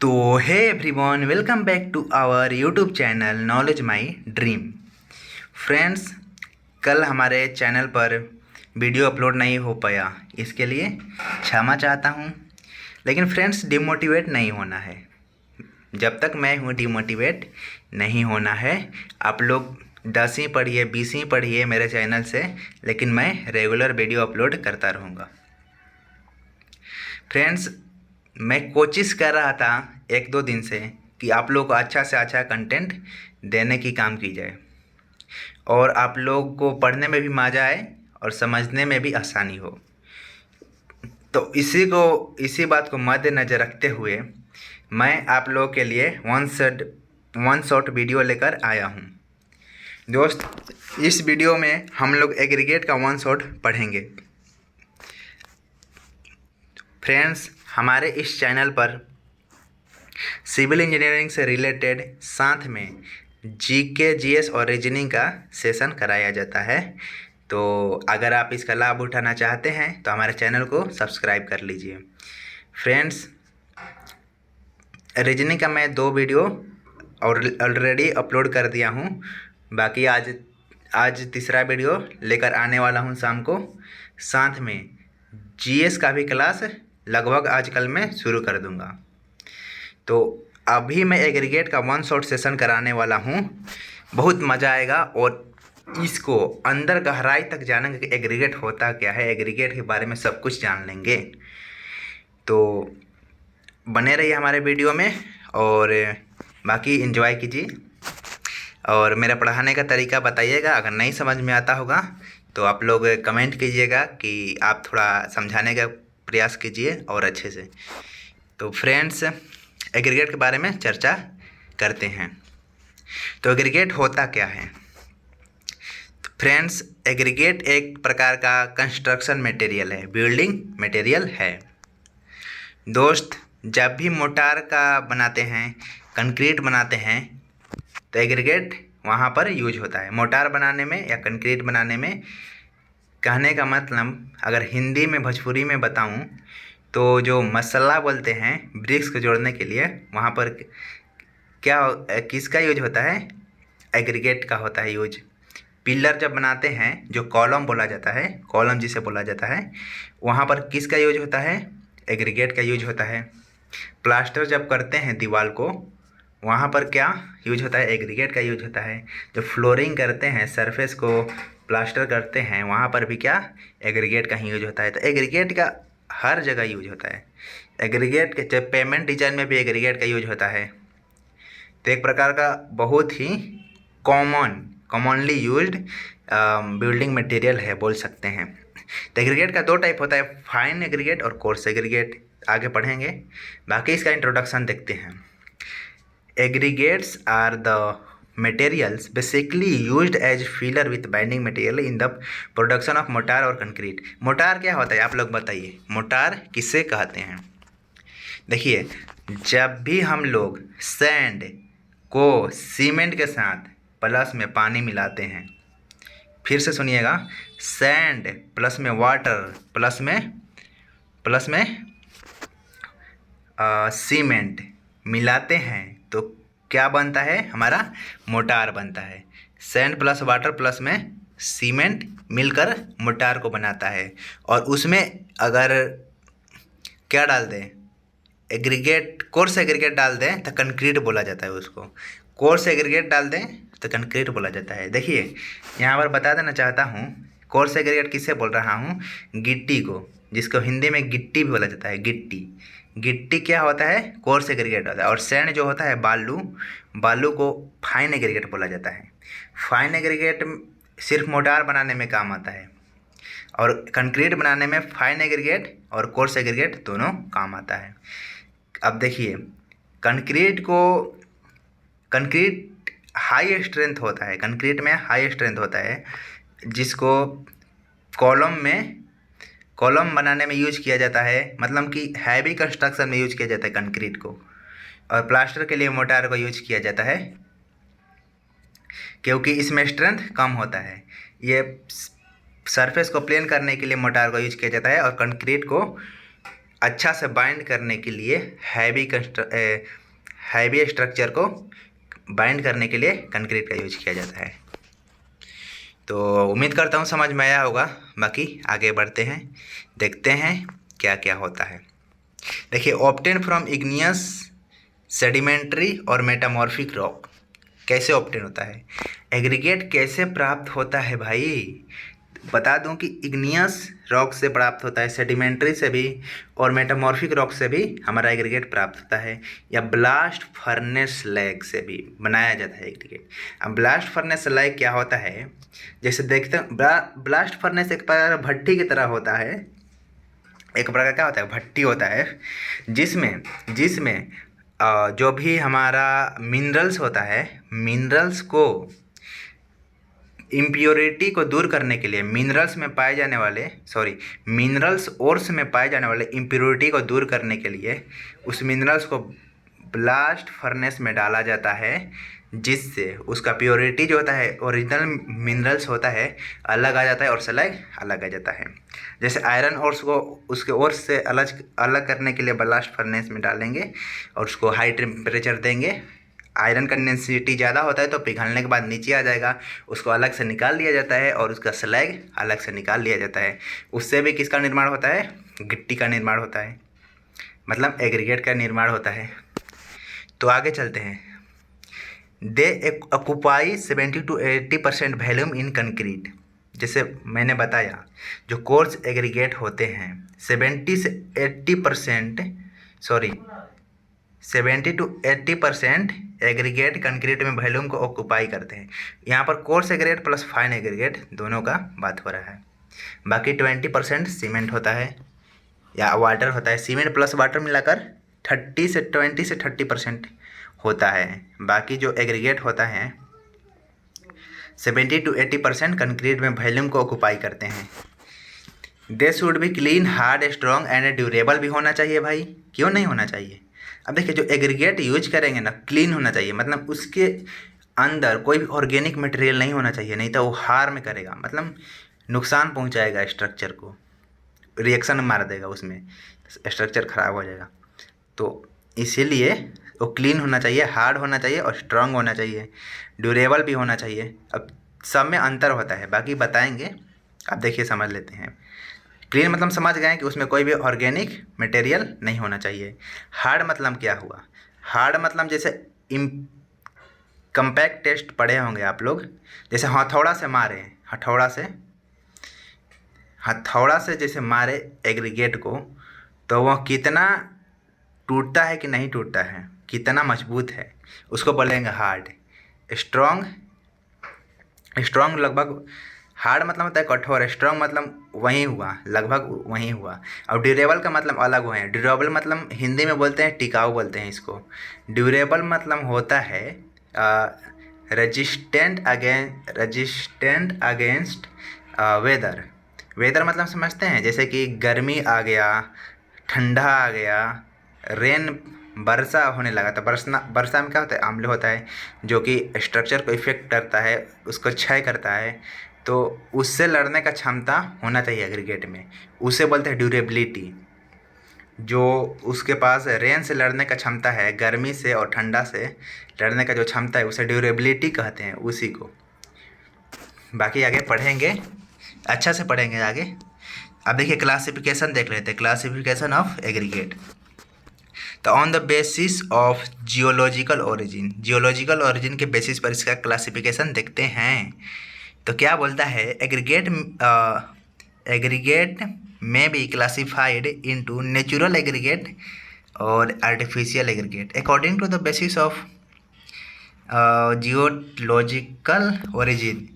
तो hey everyone, welcome back to our YouTube channel knowledge my dream. Friends, कल हमारे channel पर video upload नहीं हो पाया, इसके लिए क्षमा चाहता हूँ। लेकिन फ्रेंड्स, डिमोटिवेट नहीं होना है। जब तक मैं हूँ डिमोटिवेट नहीं होना है। आप लोग 10वीं पढ़िए 20वीं पढ़िए मेरे चैनल से, लेकिन मैं रेगुलर वीडियो अपलोड करता रहूँगा। फ्रेंड्स, मैं कोशिश कर रहा था 1-2 दिन से कि आप लोग को अच्छा से अच्छा कंटेंट देने की काम की जाए और आप लोग को पढ़ने में भी मज़ा आए और समझने में भी आसानी हो। तो इसी बात को मद्देनज़र रखते हुए मैं आप लोगों के लिए वन शॉट वीडियो लेकर आया हूँ। दोस्त, इस वीडियो में हम लोग एग्रीगेट का वन शॉट पढ़ेंगे। फ्रेंड्स, हमारे इस चैनल पर सिविल इंजीनियरिंग से रिलेटेड साथ में जीके, जीएस और रीजनिंग का सेशन कराया जाता है। तो अगर आप इसका लाभ उठाना चाहते हैं तो हमारे चैनल को सब्सक्राइब कर लीजिए। फ्रेंड्स, रीजनिंग का मैं 2 वीडियो और ऑलरेडी अपलोड कर दिया हूँ। बाकी आज तीसरा वीडियो लेकर आने वाला हूँ शाम को। साथ में जीएस का भी क्लास लगभग आजकल मैं शुरू कर दूँगा। तो अभी मैं एग्रीगेट का वन शॉट सेशन कराने वाला हूँ। बहुत मज़ा आएगा और इसको अंदर गहराई तक जानेंगे कि एग्रीगेट होता क्या है, एग्रीगेट के बारे में सब कुछ जान लेंगे। तो बने रहिए हमारे वीडियो में और बाकी एंजॉय कीजिए और मेरा पढ़ाने का तरीका बताइएगा। अगर नहीं समझ में आता होगा तो आप लोग कमेंट कीजिएगा कि आप थोड़ा समझाने का प्रयास कीजिए और अच्छे से। तो फ्रेंड्स, एग्रीगेट के बारे में चर्चा करते हैं। तो एग्रीगेट होता क्या है? तो फ्रेंड्स, एग्रीगेट एक प्रकार का कंस्ट्रक्शन मटेरियल है, बिल्डिंग मटेरियल है। दोस्त, जब भी मोटार का बनाते हैं, कंक्रीट बनाते हैं, तो एग्रीगेट वहाँ पर यूज होता है। मोटार बनाने में या कंक्रीट बनाने में कहने का मतलब, अगर हिंदी में भोजपुरी में बताऊँ तो जो मसाला बोलते हैं ब्रिक्स को जोड़ने के लिए, वहाँ पर किसका यूज होता है? एग्रीगेट का होता है यूज। पिलर जब बनाते हैं, जो कॉलम बोला जाता है, कॉलम जिसे बोला जाता है, वहाँ पर किसका यूज होता है? एग्रीगेट का यूज होता है। प्लास्टर जब करते हैं दीवार को, वहाँ पर क्या यूज होता है? एग्रीगेट का यूज होता है। जब फ्लोरिंग करते हैं, सरफेस को प्लास्टर करते हैं, वहाँ पर भी क्या? एग्रीगेट का ही यूज होता है। तो एग्रीगेट का हर जगह यूज होता है। एग्रीगेट के जब पेमेंट डिजाइन में भी एग्रीगेट का यूज होता है। तो एक प्रकार का बहुत ही कॉमनली यूज्ड बिल्डिंग मटेरियल है, बोल सकते हैं। तो एग्रीगेट का 2 टाइप होता है, फाइन एग्रीगेट और कोर्स एग्रीगेट। आगे पढ़ेंगे, बाकी इसका इंट्रोडक्शन देखते हैं। Aggregates are the materials basically used as filler with binding material in the production of motor और कंक्रीट। मोटार क्या होता है, आप लोग बताइए, मोटार किसे कहते हैं? देखिए, जब भी हम लोग सैंड को सीमेंट के साथ प्लस में पानी मिलाते हैं, फिर से सुनिएगा, सैंड प्लस में वाटर प्लस में सीमेंट मिलाते हैं तो क्या बनता है? हमारा मोटार बनता है। सैंड प्लस वाटर प्लस में सीमेंट मिलकर मोटार को बनाता है। और उसमें अगर क्या डाल दें? एग्रीगेट, कोर्स एग्रीगेट डाल दें तो कंक्रीट बोला जाता है उसको। कोर्स एग्रीगेट डाल दें तो कंक्रीट बोला जाता है। देखिए, यहाँ पर बता देना चाहता हूँ, कोर्स एग्रीगेट किससे बोल रहा हूँ? गिट्टी को, जिसको हिंदी में गिट्टी भी बोला जाता है। गिट्टी क्या होता है? कोर्स एग्रीगेट होता है। और सैंड जो होता है बालू को फाइन एग्रीगेट बोला जाता है। फाइन एग्रीगेट सिर्फ मोटार बनाने में काम आता है और कंक्रीट बनाने में फाइन एग्रीगेट और कोर्स एग्रीगेट दोनों काम आता है। अब देखिए, कंक्रीट हाई स्ट्रेंथ होता है, कंक्रीट में हाई स्ट्रेंथ होता है, जिसको कॉलम बनाने में यूज किया जाता है। मतलब कि हैवी कंस्ट्रक्शन में यूज किया जाता है कंक्रीट को। और प्लास्टर के लिए मोटार को यूज किया जाता है क्योंकि इसमें स्ट्रेंथ कम होता है। ये सरफेस को प्लेन करने के लिए मोटार को यूज किया जाता है और कंक्रीट को अच्छा से बाइंड करने के लिए हैवी स्ट्रक्चर को बाइंड करने के लिए कंक्रीट का यूज किया जाता है। तो उम्मीद करता हूँ समझ में आया होगा। बाकी आगे बढ़ते हैं, देखते हैं क्या क्या होता है। देखिए, ऑब्टेन फ्रॉम इग्नियस, सेडिमेंट्री और मेटामॉर्फिक रॉक। कैसे ऑब्टेन होता है, एग्रीगेट कैसे प्राप्त होता है भाई? बता दूं कि इग्नियस रॉक से प्राप्त होता है, सेडिमेंट्री से भी और मेटामॉर्फिक रॉक से भी हमारा एग्रीगेट प्राप्त होता है, या ब्लास्ट फर्नेस लैग से भी बनाया जाता है एग्रीगेट। अब ब्लास्ट फर्नेस लैग क्या होता है, जैसे देखते हैं ब्लास्ट फर्नेस एक प्रकार भट्टी की तरह होता है, एक प्रकार क्या होता है, भट्टी होता है, जिसमें जिसमें जो भी हमारा मिनरल्स होता है, मिनरल्स को इम्प्योरिटी को दूर करने के लिए, मिनरल्स ओर्स में पाए जाने वाले इम्प्योरिटी को दूर करने के लिए उस मिनरल्स को ब्लास्ट फर्नेस में डाला जाता है, जिससे उसका प्योरिटी जो होता है, ओरिजिनल मिनरल्स होता है, अलग आ जाता है और स्लैग अलग आ जाता है। जैसे आयरन ओर्स को उसके ओर्स से अलग अलग करने के लिए ब्लास्ट फर्नेस में डालेंगे और उसको हाई टेम्परेचर देंगे। आयरन का डेंसिटी ज़्यादा होता है तो पिघलने के बाद नीचे आ जाएगा, उसको अलग से निकाल लिया जाता है और उसका स्लैग अलग से निकाल लिया जाता है। उससे भी किसका निर्माण होता है, गिट्टी का निर्माण होता है, मतलब एग्रीगेट का निर्माण होता है। तो आगे चलते हैं। दे ऑक्यूपाई 70-80% वॉल्यूम इन कंक्रीट। जैसे मैंने बताया, जो कोर्स एग्रीगेट होते हैं 70-80% एग्रीगेट कंक्रीट में वॉल्यूम को ऑक्यूपाई करते हैं। यहाँ पर coarse aggregate plus fine aggregate दोनों का बात हो रहा है। बाकी 20% सीमेंट होता है या वाटर होता है। सीमेंट प्लस वाटर मिलाकर 20 से 30% होता है। बाकी जो एग्रीगेट होता है 70-80% कंक्रीट में वॉल्यूम को ऑक्यूपाई करते हैं। They should be clean, hard, strong and durable भी होना चाहिए भाई, क्यों नहीं होना चाहिए? अब देखिए, जो एग्रीगेट यूज करेंगे ना, क्लीन होना चाहिए, मतलब उसके अंदर कोई भी ऑर्गेनिक मटेरियल नहीं होना चाहिए, नहीं तो वो हार्म करेगा, मतलब नुकसान पहुंचाएगा स्ट्रक्चर को, रिएक्शन मार देगा, उसमें स्ट्रक्चर खराब हो जाएगा। तो इसीलिए वो क्लीन होना चाहिए, हार्ड होना चाहिए और स्ट्रांग होना चाहिए, ड्यूरेबल भी होना चाहिए। अब सब में अंतर होता है, बाकी बताएंगे, अब देखिए समझ लेते हैं। क्लीन मतलब समझ गए कि उसमें कोई भी ऑर्गेनिक मटेरियल नहीं होना चाहिए। हार्ड मतलब क्या हुआ, हार्ड मतलब जैसे कंपैक्ट टेस्ट पढ़े होंगे आप लोग, जैसे हथौड़ा से मारे, हथौड़ा से जैसे मारे एग्रीगेट को, तो वह कितना टूटता है कि नहीं टूटता है, कितना मजबूत है, उसको बोलेंगे हार्ड। स्ट्रॉन्ग, स्ट्रॉन्ग लगभग, हार्ड मतलब होता है कठोर, स्ट्रॉन्ग मतलब वही हुआ, लगभग वही हुआ। और ड्यूरेबल का मतलब अलग हुए हैं। ड्यूरेबल मतलब हिंदी में बोलते हैं टिकाऊ बोलते हैं इसको। ड्यूरेबल मतलब होता है रेजिस्टेंट अगेंस्ट वेदर। वेदर मतलब समझते हैं, जैसे कि गर्मी आ गया, ठंडा आ गया, रेन, वर्षा होने लगा, तो वर्षा में क्या होता है, आम्ल होता है, जो कि स्ट्रक्चर को इफेक्ट करता है, उसको क्षय करता है, तो उससे लड़ने का क्षमता होना चाहिए एग्रीगेट में, उसे बोलते हैं ड्यूरेबिलिटी। जो उसके पास रेन से लड़ने का क्षमता है, गर्मी से और ठंडा से लड़ने का जो क्षमता है, उसे ड्यूरेबिलिटी कहते हैं, उसी को। बाकी आगे पढ़ेंगे, अच्छा से पढ़ेंगे आगे। अब देखिए क्लासिफिकेशन देख लेते हैं, क्लासिफिकेशन ऑफ एग्रीगेट। तो on the basis of geological origin के बेसिस पर इसका क्लासिफिकेशन देखते हैं। तो क्या बोलता है, एग्रीगेट में be classified into natural aggregate और artificial aggregate according to the basis of geological origin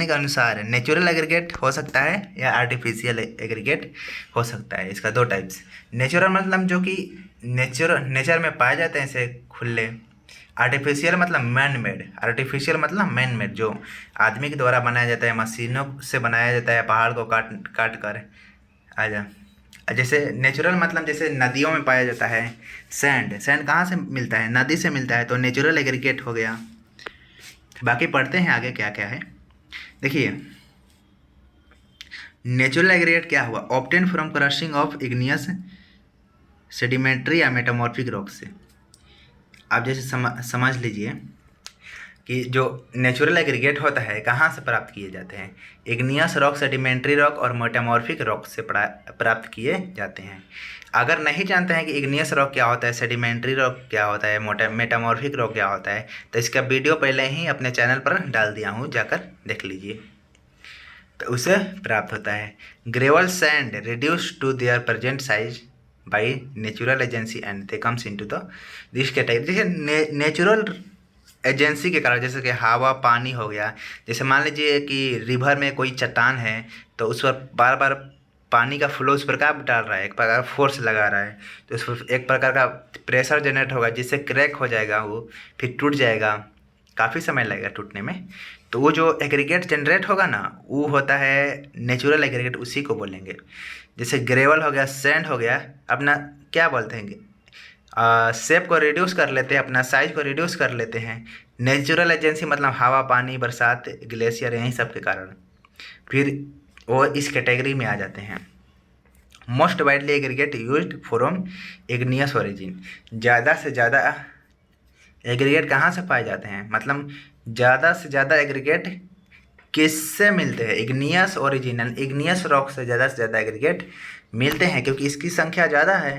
के अनुसार नेचुरल एग्रीगेट हो सकता है या आर्टिफिशियल एग्रीगेट हो सकता है। इसका दो टाइप्स, नेचुरल मतलब जो कि नेचर में पाए जाते हैं ऐसे खुले, आर्टिफिशियल मतलब मैन मेड, जो आदमी के द्वारा बनाया जाता है, मशीनों से बनाया जाता है, पहाड़ को काट कर जैसे नेचुरल मतलब जैसे नदियों में पाया जाता है, सैंड कहाँ से मिलता है, नदी से मिलता है, तो नेचुरल एग्रीगेट हो गया। बाकी पढ़ते हैं आगे क्या क्या है। देखिए, नेचुरल एग्रीगेट क्या हुआ? Obtain from crushing of igneous sedimentary या मेटामॉर्फिक रॉक से। आप जैसे समझ लीजिए कि जो नेचुरल एग्रीगेट होता है कहाँ से प्राप्त किए जाते हैं? इग्नियस रॉक, सेडिमेंट्री रॉक और मेटामॉर्फिक रॉक से प्राप्त किए जाते हैं। अगर नहीं जानते हैं कि इग्नियस रॉक क्या होता है, सेडिमेंट्री रॉक क्या होता है, मेटामॉर्फिक रॉक क्या होता है, तो इसका वीडियो पहले ही अपने चैनल पर डाल दिया हूँ, जाकर देख लीजिए। तो उसे प्राप्त होता है gravel sand reduce to their present size by natural agency and they comes into the this category. देखिए नेचुरल एजेंसी के कारण, जैसे कि हवा पानी हो गया, जैसे मान लीजिए कि रिवर में कोई चट्टान है तो उस पर बार बार पानी का फ्लो उस पर क्या डाल रहा है, एक प्रकार फोर्स लगा रहा है, तो उस पर एक प्रकार का प्रेशर जनरेट होगा जिससे क्रैक हो जाएगा, वो फिर टूट जाएगा, काफ़ी समय लगेगा टूटने में। तो वो जो एग्रीगेट जनरेट होगा ना, वो होता है नेचुरल एग्रीगेट, उसी को बोलेंगे। जैसे ग्रेवल हो गया, सैंड हो गया, अपना क्या बोलते हैं, शेप को रिड्यूस कर लेते हैं, अपना साइज को रिड्यूस कर लेते हैं। नेचुरल एजेंसी मतलब हवा पानी बरसात ग्लेशियर यही सब के कारण फिर वो इस कैटेगरी में आ जाते हैं। Most widely aggregate used from igneous origin. ज़्यादा से ज़्यादा एग्रीगेट कहाँ से पाए जाते हैं, मतलब ज़्यादा से ज़्यादा एग्रीगेट किससे मिलते हैं? इग्नियस ओरिजिनल, इग्नियस रॉक से ज़्यादा एग्रीगेट मिलते हैं क्योंकि इसकी संख्या ज़्यादा है।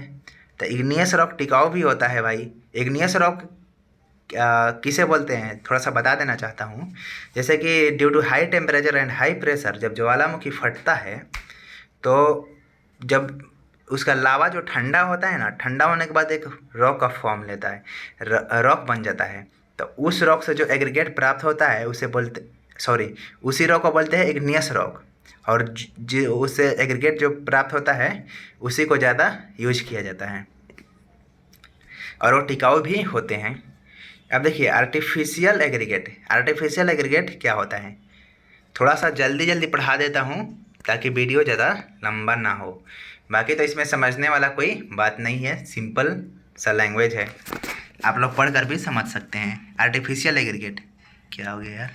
तो इग्नियस रॉक टिकाऊ भी होता है भाई। इग्नियस रॉक किसे बोलते हैं थोड़ा सा बता देना चाहता हूँ। जैसे कि due to high temperature and high pressure, जब ज्वालामुखी फटता है तो जब उसका लावा जो ठंडा होता है ना, ठंडा होने के बाद एक रॉक का फॉर्म लेता है, रॉक बन जाता है। तो उस रॉक से जो एग्रीगेट प्राप्त होता है उसे उसी रॉक को बोलते हैं इग्नियस रॉक। और जो उससे एग्रीगेट जो प्राप्त होता है उसी को ज़्यादा यूज किया जाता है और वो टिकाऊ भी होते हैं। अब देखिए आर्टिफिशियल एग्रीगेट क्या होता है, थोड़ा सा जल्दी जल्दी पढ़ा देता हूँ ताकि वीडियो ज़्यादा लंबा ना हो। बाकी तो इसमें समझने वाला कोई बात नहीं है, सिंपल सा लैंग्वेज है, आप लोग पढ़ कर भी समझ सकते हैं। आर्टिफिशियल एग्रीगेट क्या हो गया यार,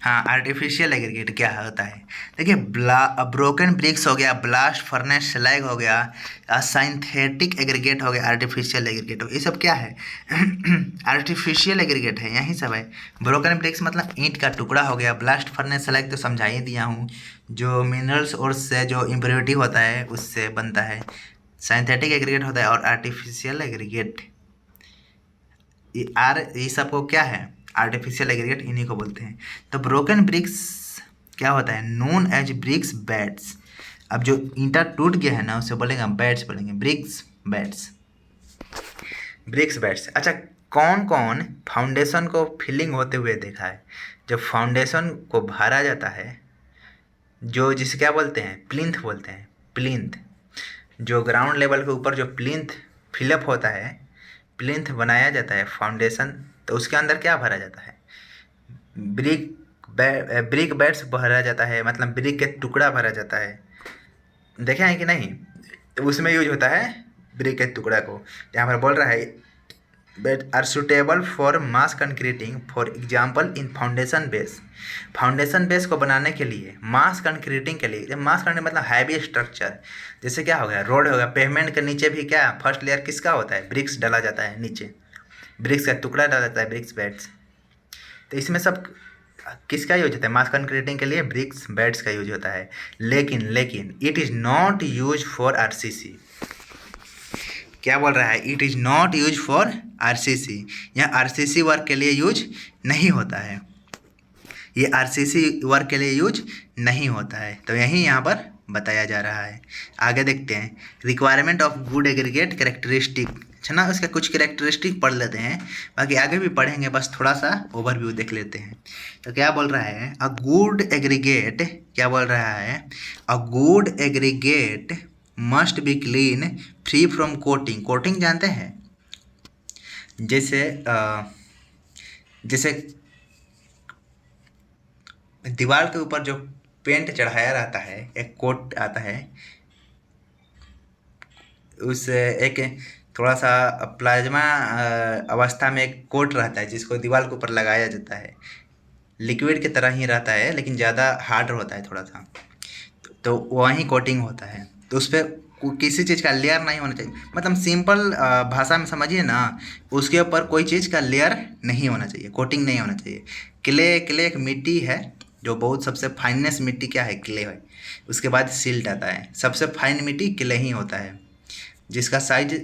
हाँ आर्टिफिशियल एग्रीगेट क्या होता है। देखिए ब्रोकन ब्रिक्स हो गया, ब्लास्ट फर्नेस स्लैग हो गया, सिंथेटिक एग्रीगेट हो गया, आर्टिफिशियल एग्रीगेट हो, ये सब क्या है आर्टिफिशियल एग्रीगेट है, यही सब है। ब्रोकन ब्रिक्स मतलब ईंट का टुकड़ा हो गया, ब्लास्ट फर्नेस स्लैग तो समझा ही दिया हूँ, जो मिनरल्स और से जो इम्प्योरिटी होता है उससे बनता है। सिंथेटिक एग्रीगेट होता है और आर्टिफिशियल एग्रीगेट, ये सबको क्या है, आर्टिफिशियल एग्रीगेट इन्हीं को बोलते हैं। तो ब्रोकन ब्रिक्स क्या होता है, नोन एज ब्रिक्स बेड्स। अब जो ईंटा टूट गया है ना उसे बोलेंगे बेड्स, बोलेंगे ब्रिक्स बेड्स। अच्छा, कौन कौन फाउंडेशन को फिलिंग होते हुए देखा है? जब फाउंडेशन को भरा जाता है, जो जिसे क्या बोलते हैं, प्लिंथ बोलते हैं, प्लिंथ, जो ग्राउंड लेवल के ऊपर जो प्लिंथ फिलअप होता है, प्लिंथ बनाया जाता है फाउंडेशन, तो उसके अंदर क्या भरा जाता है, ब्रिक बेड्स भरा जाता है, मतलब ब्रिक के टुकड़ा भरा जाता है, देखे हैं कि नहीं? तो उसमें यूज होता है ब्रिक के टुकड़ा को। यहाँ पर बोल रहा है bed are suitable for mass concreting, for example in foundation base. Foundation base को बनाने के लिए, मास कंक्रीटिंग के लिए, जब मास कंक्रीटिंग मतलब हैवी स्ट्रक्चर, जैसे क्या हो गया, रोड हो गया, पेवमेंट के नीचे भी क्या फर्स्ट लेयर किसका होता है, ब्रिक्स डाला जाता है, नीचे ब्रिक्स का टुकड़ा डाला जाता है, ब्रिक्स बेड्स। तो इसमें सब किसका यूज होता है, मास कंक्रीटिंग के लिए ब्रिक्स बेड्स का यूज होता है। लेकिन it is not use for RCC. क्या बोल रहा है, it is not use for RCC, यह आरसीसी वर्क के लिए यूज नहीं होता है, ये आरसीसी वर्क के लिए यूज नहीं होता है। तो यही यहाँ पर बताया जा रहा है। आगे देखते हैं, requirement of good aggregate characteristic, अच्छा ना, उसका कुछ कैरेक्टरिस्टिक पढ़ लेते हैं, बाकी आगे भी पढ़ेंगे, बस थोड़ा सा ओवरव्यू देख लेते हैं। तो क्या बोल रहा है, अ गुड एग्रीगेट, क्या बोल रहा है, अ good aggregate must be clean free from coating. Coating जानते हैं, जैसे जैसे दीवार के ऊपर जो पेंट चढ़ाया रहता है, एक कोट आता है, उस एक थोड़ा सा प्लाज्मा अवस्था में एक कोट रहता है जिसको दीवार के ऊपर लगाया जाता है, लिक्विड की तरह ही रहता है, लेकिन ज़्यादा हार्ड होता है थोड़ा सा, तो वहीं कोटिंग होता है। तो उस पर किसी चीज़ का लेयर नहीं होना चाहिए, मतलब सिंपल भाषा में समझिए ना, उसके ऊपर कोई चीज़ का लेयर नहीं होना चाहिए, कोटिंग नहीं होना चाहिए। क्ले एक मिट्टी है जो बहुत सबसे फाइनेस्ट मिट्टी क्या है, क्ले है। उसके बाद सिल्ट आता है, सबसे फाइन मिट्टी क्ले ही होता है, जिसका साइज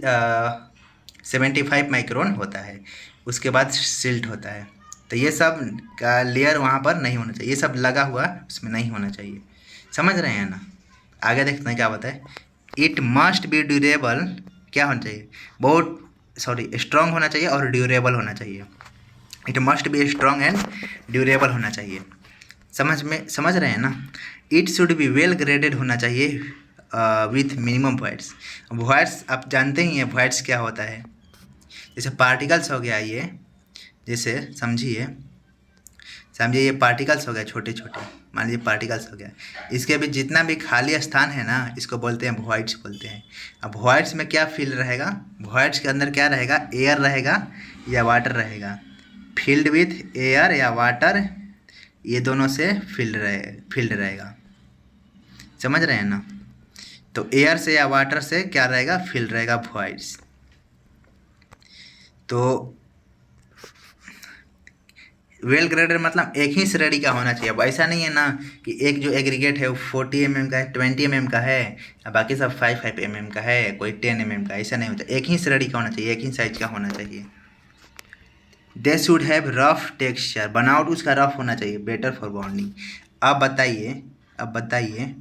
75 माइक्रोन होता है। उसके बाद सिल्ट होता है। तो ये सब का लेयर वहाँ पर नहीं होना चाहिए, ये सब लगा हुआ उसमें नहीं होना चाहिए। समझ रहे हैं ना? आगे देखते हैं क्या बताए। इट मस्ट बी ड्यूरेबल, क्या होना चाहिए, बहुत स्ट्रॉन्ग होना चाहिए और ड्यूरेबल होना चाहिए। It must be strong and durable होना चाहिए। समझ रहे हैं ना? It should be well graded होना चाहिए विथ मिनिमम वॉइड्स। वॉइड्स आप जानते ही हैं, वॉइड्स क्या होता है। जैसे पार्टिकल्स हो गया, ये जैसे समझिए ये पार्टिकल्स हो गए छोटे छोटे, मान लीजिए पार्टिकल्स हो गया, इसके भी जितना भी खाली स्थान है ना, इसको बोलते हैं वॉइड्स बोलते हैं। अब वॉइड्स में क्या फील्ड रहेगा, वॉइड्स के अंदर क्या रहेगा, एयर रहेगा या वाटर रहेगा। फील्ड विथ एयर या वाटर, ये दोनों से फील्ड रहेगा। समझ रहे हैं ना? तो एयर से या वाटर से क्या रहेगा, फील्ड रहेगा वॉइड्स। तो वेल ग्रेडेड मतलब एक ही श्रेणी का होना चाहिए। अब ऐसा नहीं है ना कि एक जो एग्रीगेट है वो 40 mm का है, 20 mm का है, बाकी सब 5 mm का है, कोई 10 mm का, ऐसा नहीं होता। एक ही श्रेणी का होना चाहिए, एक ही साइज का होना चाहिए। They should have rough texture, बनावट उसका रफ होना चाहिए, बेटर फॉर बॉन्डिंग। अब बताइए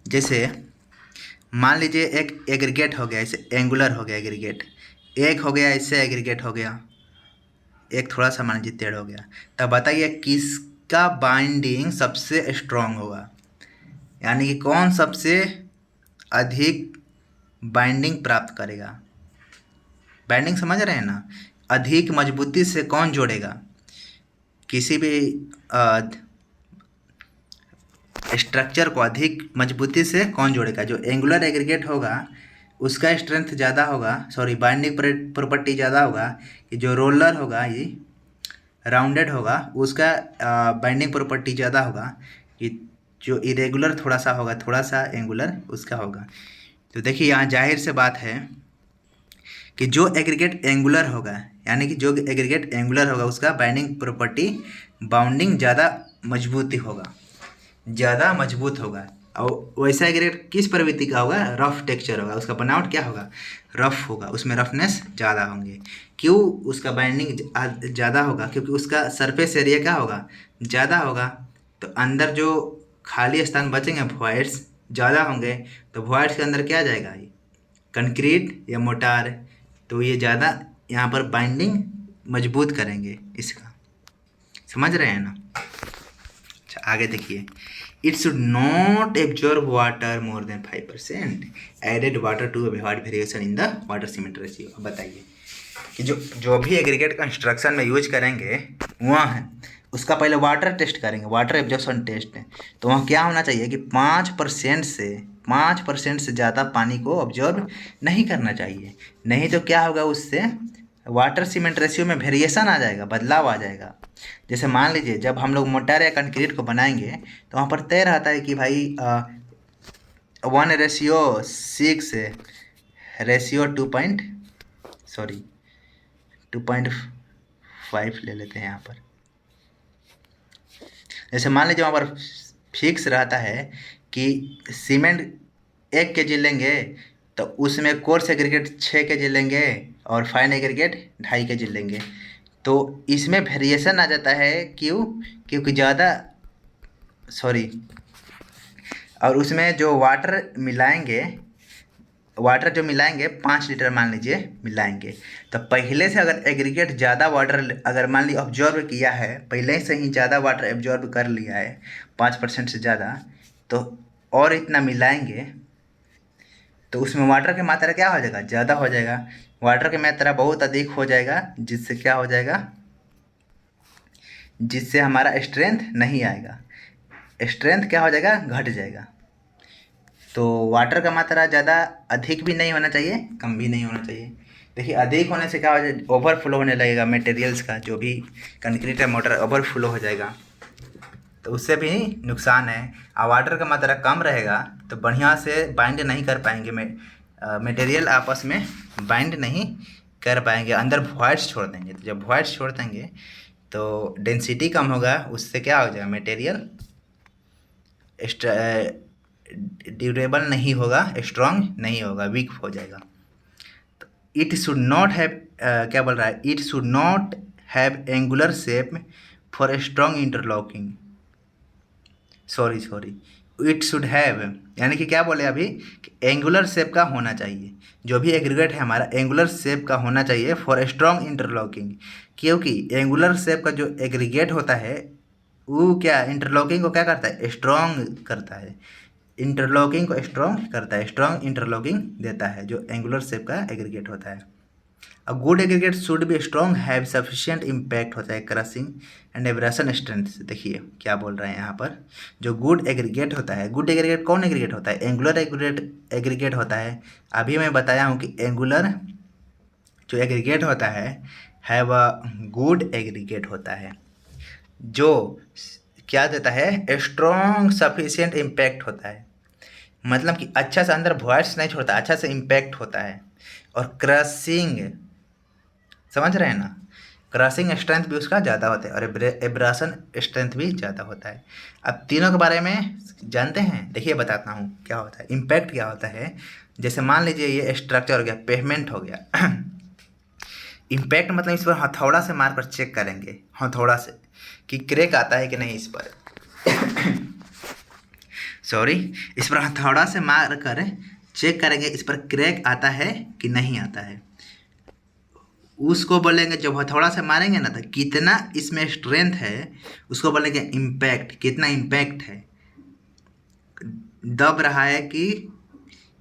जैसे मान लीजिए एक एग्रीगेट हो गया, ऐसे एंगुलर हो गया एग्रीगेट, एक हो गया इससे एग्रीगेट हो गया, एक थोड़ा सा मान लीजिए टेढ़ हो गया, तब बताइए किसका बाइंडिंग सबसे स्ट्रांग होगा, यानी कि कौन सबसे अधिक बाइंडिंग प्राप्त करेगा। बाइंडिंग समझ रहे हैं ना? अधिक मजबूती से कौन जोड़ेगा, किसी भी स्ट्रक्चर को अधिक मजबूती से कौन जोड़ेगा। जो एंगुलर एग्रीगेट होगा उसका स्ट्रेंथ ज़्यादा होगा, बाइंडिंग प्रॉपर्टी ज़्यादा होगा। कि जो रोलर होगा, ये राउंडेड होगा, उसका बाइंडिंग प्रॉपर्टी ज़्यादा होगा। कि जो इरेगुलर थोड़ा सा होगा, थोड़ा सा एंगुलर, उसका होगा। तो देखिए यहाँ जाहिर से बात है कि जो एग्रीगेट एंगुलर होगा, यानी कि जो एग्रीगेट एंगुलर होगा उसका बाइंडिंग प्रॉपर्टी, बाउंडिंग ज़्यादा मजबूत होगा। और वैसा एग्रीगेट किस प्रवृत्ति का होगा, रफ टेक्सचर होगा, उसका बनावट क्या होगा, रफ होगा, उसमें रफनेस ज़्यादा होंगे। क्यों उसका बाइंडिंग ज़्यादा होगा, क्योंकि उसका सरफेस एरिया क्या होगा, ज़्यादा होगा। तो अंदर जो खाली स्थान बचेंगे, वॉइड्स ज़्यादा होंगे, तो वॉइड्स के अंदर क्या जाएगा, ये कंक्रीट या मोटार, तो ये ज़्यादा यहाँ पर बाइंडिंग मजबूत करेंगे इसका। समझ रहे हैं ना? अच्छा आगे देखिए। It should not absorb water more than 5%, added water to avoid variation in the water cement ratio. अब बताइए कि जो भी एग्रीगेट कंस्ट्रक्शन में यूज करेंगे वहाँ है, उसका पहले वाटर टेस्ट करेंगे, वाटर एब्जॉर्प्शन टेस्ट है। तो वहाँ क्या होना चाहिए कि 5% से ज़्यादा पानी को ऑब्जॉर्व नहीं करना चाहिए। नहीं तो क्या होगा, उससे वाटर सीमेंट रेशियो में वेरिएशन आ जाएगा, बदलाव आ जाएगा। जैसे मान लीजिए जब हम लोग मोटार या कंक्रीट को बनाएंगे तो वहाँ पर तय रहता है कि भाई 1:6 रेशियो 2.5 ले लेते हैं यहाँ पर। जैसे मान लीजिए वहाँ पर फिक्स रहता है कि सीमेंट 1 kg लेंगे तो उसमें कोर्स एग्रीगेट 6 kg लेंगे और फाइन एग्रीगेट 2.5 kg लेंगे। तो इसमें वेरिएशन आ जाता है, क्योंकि ज़्यादा और उसमें जो वाटर जो मिलाएंगे 5 लीटर मान लीजिए मिलाएंगे, तो पहले से अगर एग्रीगेट ज़्यादा वाटर अगर मान लीजिए ऑब्जॉर्व किया है, पहले से ही ज़्यादा वाटर एब्जॉर्ब कर लिया है 5% से ज़्यादा, तो और इतना मिलाएंगे तो उसमें वाटर की मात्रा क्या हो जाएगा, ज़्यादा हो जाएगा। वाटर की मात्रा बहुत अधिक हो जाएगा, जिससे क्या हो जाएगा, जिससे हमारा स्ट्रेंथ नहीं आएगा, स्ट्रेंथ क्या हो जाएगा, घट जाएगा। तो वाटर का मात्रा ज़्यादा अधिक भी नहीं होना चाहिए, कम भी नहीं होना चाहिए। देखिए अधिक होने से क्या हो जाएगा, ओवरफ्लो होने लगेगा मटेरियल्स का, जो भी कंक्रीट या मोटर ओवरफ्लो हो जाएगा। तो उससे भी नुकसान है। और वाटर का मात्रा कम रहेगा तो बढ़िया से बाइंड नहीं कर पाएंगे, मटेरियल आपस में बाइंड नहीं कर पाएंगे, अंदर वॉइड्स छोड़ देंगे। तो जब वॉइड्स छोड़ देंगे तो डेंसिटी कम होगा, उससे क्या हो जाएगा, मटेरियल ड्यूरेबल नहीं होगा, स्ट्रांग नहीं होगा, वीक हो जाएगा। तो इट शुड नॉट हैव, क्या बोल रहा है, it should not have angular shape for strong interlocking, sorry it should have, यानी कि क्या बोले अभी कि एंगुलर शेप का होना चाहिए, जो भी एग्रीगेट है हमारा एंगुलर शेप का होना चाहिए फॉर स्ट्रांग इंटरलॉकिंग, क्योंकि एंगुलर शेप का जो एग्रीगेट होता है वो क्या इंटरलॉकिंग को क्या करता है, स्ट्रांग करता है, इंटरलॉकिंग को स्ट्रांग करता है, स्ट्रांग इंटरलॉकिंग देता है जो एंगुलर शेप का एग्रीगेट होता है। अ good aggregate should be strong, have sufficient impact होता है क्रशिंग एंड एब्रेशन स्ट्रेंथ। देखिए क्या बोल रहे हैं यहाँ पर, जो गुड एग्रीगेट होता है, गुड एग्रीगेट कौन एग्रीगेट होता है, एंगुलर एग्रीगेट होता है। अभी मैं बताया हूँ कि एंगुलर जो एग्रीगेट होता है वह गुड एग्रीगेट होता है, जो क्या देता है, स्ट्रॉन्ग सफिशिएंट इम्पैक्ट होता है, मतलब कि अच्छा से अंदर वॉइड्स नहीं छोड़ता, अच्छा से इम्पैक्ट होता है। और क्रशिंग, समझ रहे हैं ना, क्रशिंग स्ट्रेंथ भी उसका ज़्यादा होता है और एब्राशन स्ट्रेंथ भी ज़्यादा होता है। अब तीनों के बारे में जानते हैं, देखिए बताता हूँ क्या होता है। इम्पैक्ट क्या होता है, जैसे मान लीजिए ये स्ट्रक्चर हो गया, पेवमेंट हो गया इम्पैक्ट मतलब इस पर हथौड़ा से मार कर चेक करेंगे, हथौड़ा से, कि क्रैक आता है कि नहीं इस पर सॉरी, इस पर हथौड़ा से मार कर चेक करेंगे इस पर क्रैक आता है कि नहीं आता है। उसको बोलेंगे, जब हथौड़ा से मारेंगे ना तो कितना इसमें स्ट्रेंथ है, उसको बोलेंगे इम्पैक्ट, कितना इम्पैक्ट है, दब रहा है कि,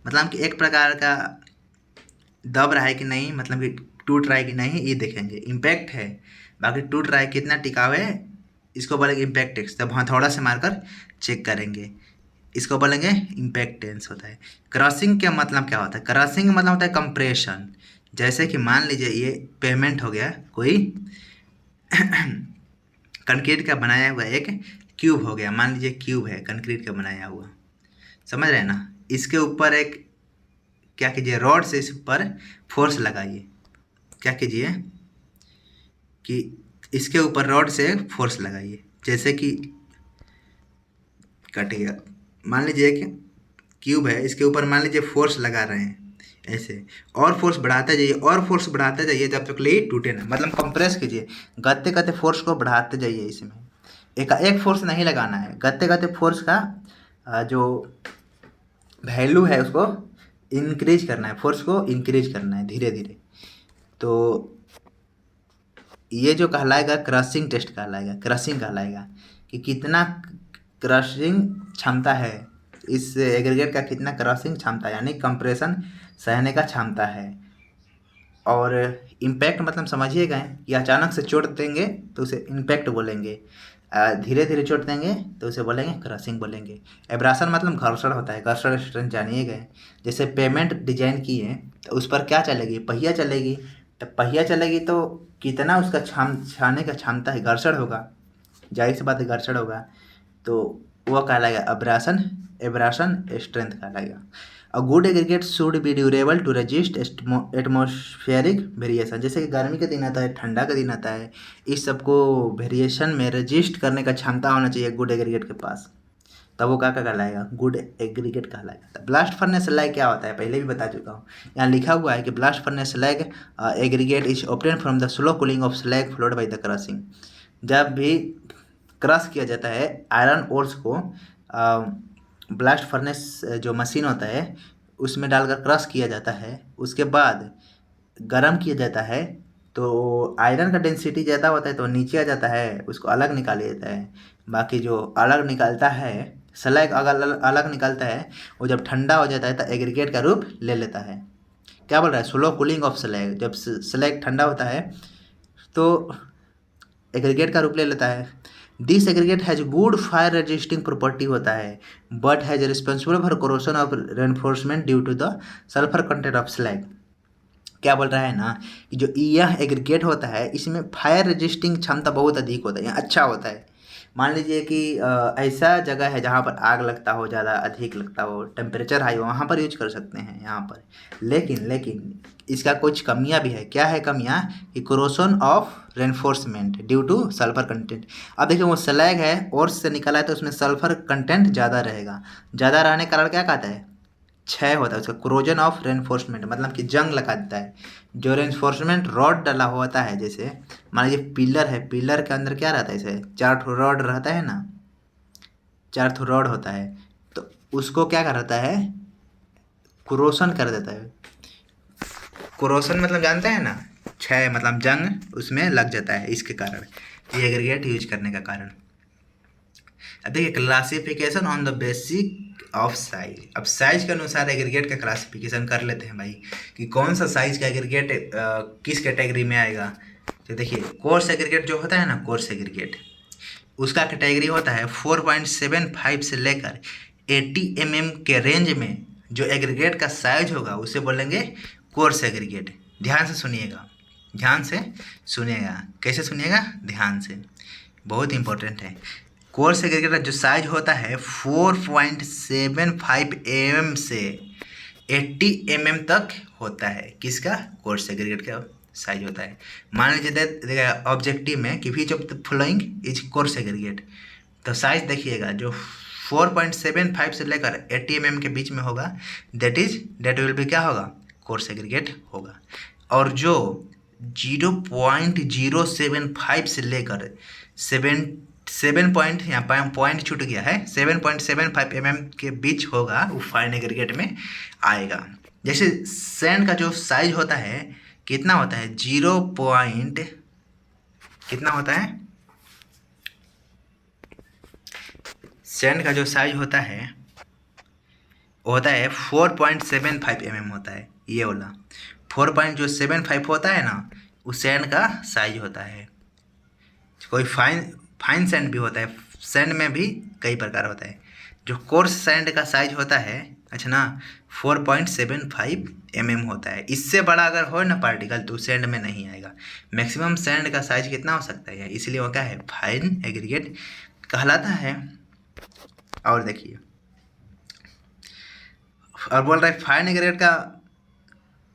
मतलब कि एक प्रकार का दब रहा है कि नहीं, मतलब कि टूट रहा है कि नहीं, ये देखेंगे, इम्पैक्ट है। बाकी टूट रहा है, कितना टिकाऊ है, इसको बोलेंगे इम्पैक्ट टेंस। तब हथौड़ा से मारकर चेक करेंगे, इसको बोलेंगे इम्पैक्ट टेंस होता है। क्रशिंग का मतलब क्या होता है, क्रशिंग मतलब होता है कंप्रेशन। जैसे कि मान लीजिए ये पेवमेंट हो गया, कोई कंक्रीट का बनाया हुआ एक क्यूब हो गया, मान लीजिए क्यूब है कंक्रीट का बनाया हुआ, समझ रहे हैं ना। इसके ऊपर एक क्या कीजिए, रॉड से इस ऊपर फोर्स लगाइए, क्या कीजिए कि इसके ऊपर रॉड से फोर्स लगाइए, जैसे कि कट गया, मान लीजिए कि क्यूब है, इसके ऊपर मान लीजिए फोर्स लगा रहे हैं ऐसे, और फोर्स बढ़ाते जाइए, और फोर्स बढ़ाते जाइए जब तक ले टूटे ना, मतलब कंप्रेस कीजिए, गत्ते गत्ते फोर्स को बढ़ाते जाइए। इसमें एक फोर्स नहीं लगाना है, गत्ते गत्ते फोर्स का जो वैल्यू है उसको इंक्रीज करना है, फोर्स को इंक्रीज करना है धीरे धीरे। तो ये जो कहलाएगा क्रशिंग टेस्ट कहलाएगा, क्रशिंग कहलाएगा कि कितना क्रशिंग क्षमता है, इस एग्रीगेट का कितना क्रशिंग क्षमता, यानी कंप्रेशन सहने का क्षमता है। और इम्पैक्ट मतलब समझिएगा कि अचानक से चोट देंगे तो उसे इम्पैक्ट बोलेंगे, धीरे धीरे चोट देंगे तो उसे बोलेंगे क्रशिंग बोलेंगे। एब्राशन मतलब घर्षण होता है, घर्षण स्ट्रेंथ जानिएगा। जैसे पेमेंट डिजाइन की है तो उस पर क्या चलेगी, पहिया चलेगी, तो पहिया चलेगी तो कितना उसका छाने का क्षमता है, घर्षण होगा, जाहिर सी बात है घर्षण होगा, तो वह कहलाएगा एब्राशन स्ट्रेंथ कहलाएगा। A good aggregate should be durable to resist atmospheric variation. जैसे कि गर्मी का दिन आता है, ठंडा का दिन आता है, इस सबको वेरिएशन में रेजिस्ट करने का क्षमता होना चाहिए गुड एग्रीगेट के पास, तब वो क्या कहलाएगा, गुड एग्रीगेट कहलाएगा। ब्लास्ट फर्नेस स्लैग क्या होता है, पहले भी बता चुका हूँ, यहाँ लिखा हुआ है कि blast furnace slag aggregate is obtain from the slow cooling of slag flowed by the crushing. जब भी क्रश किया जाता है आयरन ओर्स को, ब्लास्ट फर्नेस जो मशीन होता है उसमें डालकर क्रश किया जाता है, उसके बाद गर्म किया जाता है, तो आयरन का डेंसिटी ज़्यादा होता है तो नीचे आ जाता है, उसको अलग निकाल जाता है। बाकी जो अलग निकलता है, स्लैग अगर अलग निकलता है, वो जब ठंडा हो जाता है तो एग्रीगेट का रूप ले लेता है। क्या बोल रहा है, स्लो कूलिंग ऑफ स्लैग, जब स्लैग ठंडा होता है तो एग्रीगेट का रूप ले लेता है। This aggregate has good fire resisting property होता है, but has responsible for corrosion of reinforcement due to the sulphur content of slag. क्या बोल रहा है ना कि जो यह एग्रीगेट होता है इसमें फायर रेजिस्टिंग क्षमता बहुत अधिक होता है, अच्छा होता है, मान लीजिए कि ऐसा जगह है जहाँ पर आग लगता हो, ज़्यादा अधिक लगता हो, टेम्परेचर हाई हो, वहाँ पर यूज कर सकते हैं यहाँ पर। लेकिन लेकिन इसका कुछ कमियाँ भी है। क्या है कमियाँ? कि corrosion of reinforcement due two sulphur content. अब देखिए वो स्लैग है और से निकला है तो उसमें सल्फर कंटेंट ज़्यादा रहेगा। ज़्यादा रहने के कारण क्या कहता है? क्षय होता है उसका। क्रोजन ऑफ रेनफोर्समेंट मतलब कि जंग लगा देता है। जो रेनफोर्समेंट रॉड डला होता है, जैसे मान लीजिए पिलर है, पिलर के अंदर क्या रहता है? जैसे 4 ठो रॉड रहता है ना, 4 ठो रॉड होता है, तो उसको क्या करता है? क्रोशन कर देता है। क्रोशन मतलब जानते हैं ना? क्षय मतलब जंग उसमें लग जाता है, इसके कारण, ये एग्रीगेट यूज करने का कारण। अब देखिए classification on the basic of size. अब साइज के अनुसार एग्रीगेट का क्लासिफिकेशन कर लेते हैं भाई, कि कौन सा साइज का एग्रीगेट किस कैटेगरी में आएगा। तो देखिए कोर्स एग्रीगेट जो होता है ना, कोर्स एग्रीगेट, उसका कैटेगरी होता है 4.75 से लेकर 80 mm के रेंज में। जो एग्रीगेट का साइज होगा उसे बोलेंगे कोर्स एग्रीगेट। ध्यान से सुनिएगा, ध्यान से सुनिएगा। कैसे सुनिएगा? ध्यान से, बहुत इंपॉर्टेंट है। कोर्स एग्रीगेट का जो साइज होता है 4.75 mm से 80 mm तक होता है। किसका? कोर्स एग्रीगेट का साइज होता है। मान लीजिए देखिएगा ऑब्जेक्टिव में कि which of the following is coarse aggregate, तो साइज देखिएगा जो 4.75 से लेकर 80 mm के बीच में होगा, दैट विल बी क्या होगा? कोर्स एग्रीगेट होगा। और जो 0.075 से लेकर 7 पॉइंट, यहाँ पॉइंट छूट गया है, 7.75 mm के बीच होगा, वो फाइन एग्रीगेट में आएगा। जैसे सैंड का जो साइज होता है कितना होता है? कितना होता है? सैंड का जो साइज होता है वो होता है 4.75 mm होता है। ये वाला 4.75 होता है ना, वो सैंड का साइज होता है। कोई फाइन सैंड भी होता है, सैंड में भी कई प्रकार होता है। जो कोर्स सैंड का साइज होता है, अच्छा ना, 4.75 mm होता है। इससे बड़ा अगर हो ना पार्टिकल तो सैंड में नहीं आएगा। मैक्सिमम सैंड का साइज कितना हो सकता है? इसलिए वो क्या है? फाइन एग्रीगेट कहलाता है। और देखिए, और बोल रहा है फाइन एग्रीगेट का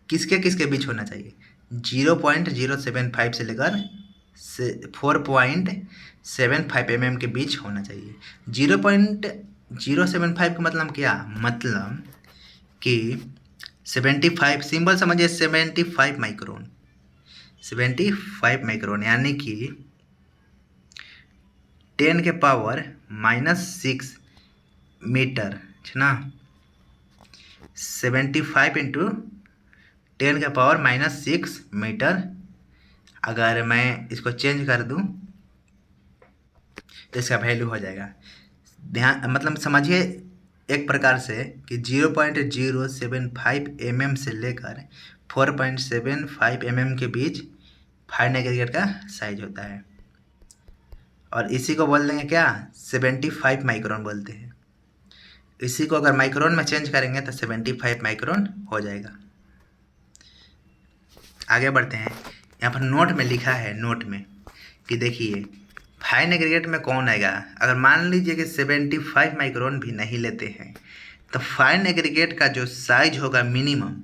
किसके किसके बीच होना चाहिए? 0.075 से लेकर 4.75 mm के बीच होना चाहिए। 0.075 का मतलब क्या? मतलब कि 75 सिंबल समझिए, 75 माइक्रोन, 75 माइक्रोन यानी कि 10 के पावर -6 मीटर, है ना। 75 इंटू 10 के पावर -6 मीटर। अगर मैं इसको चेंज कर दूं तो इसका वैल्यू हो जाएगा, ध्यान मतलब समझिए एक प्रकार से, कि 0.075 mm से लेकर 4.75 mm के बीच फाइन एग्रीगेट का साइज होता है। और इसी को बोल देंगे क्या? 75 माइक्रोन बोलते हैं। इसी को अगर माइक्रोन में चेंज करेंगे तो 75 माइक्रोन हो जाएगा। आगे बढ़ते हैं। यहाँ पर नोट में लिखा है, नोट में, कि देखिए फाइन एग्रीगेट में कौन आएगा। अगर मान लीजिए कि 75 माइक्रोन भी नहीं लेते हैं तो फाइन एग्रीगेट का जो साइज होगा minimum,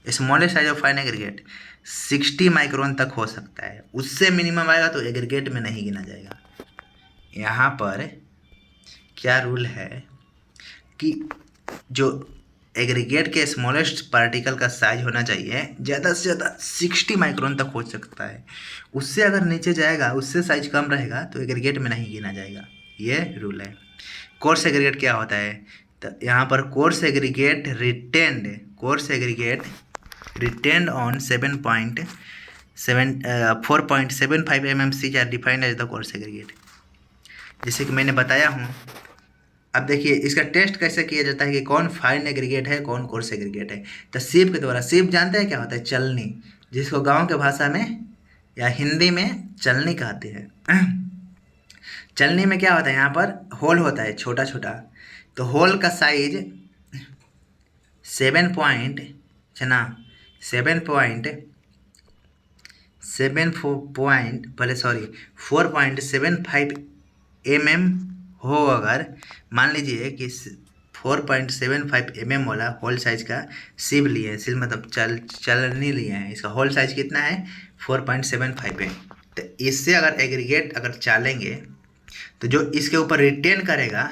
smallest size of fine aggregate 60 micron तक हो सकता है। उससे मिनिमम आएगा तो एग्रीगेट में नहीं गिना जाएगा। यहाँ पर क्या रूल है कि जो एग्रीगेट के स्मॉलेस्ट पार्टिकल का साइज होना चाहिए ज़्यादा से ज़्यादा 60 माइक्रोन तक हो सकता है। उससे अगर नीचे जाएगा, उससे साइज कम रहेगा तो एग्रीगेट में नहीं गिना जाएगा। ये रूल है। कोर्स एग्रीगेट क्या होता है? तो यहाँ पर coarse aggregate retained on 4.75 mm sieve are defined as the coarse aggregate. जैसे कि मैंने बताया हूँ। अब देखिए इसका टेस्ट कैसे किया जाता है कि कौन फाइन एग्रीगेट है, कौन कोर्स एग्रीगेट है। तो सीप के द्वारा, सीप जानते हैं क्या होता है? चलनी, जिसको गांव के भाषा में या हिंदी में चलनी कहते हैं। चलनी में क्या होता है? यहाँ पर होल होता है छोटा छोटा, तो होल का साइज 7 पॉइंट, है ना, 4.75 mm हो, अगर मान लीजिए कि 4.75 mm वाला होल साइज का सिव लिए हैं, सिल मतलब चलनी लिए हैं, इसका होल साइज कितना है 4.75 है। तो इससे अगर एग्रीगेट अगर चालेंगे तो जो इसके ऊपर रिटेन करेगा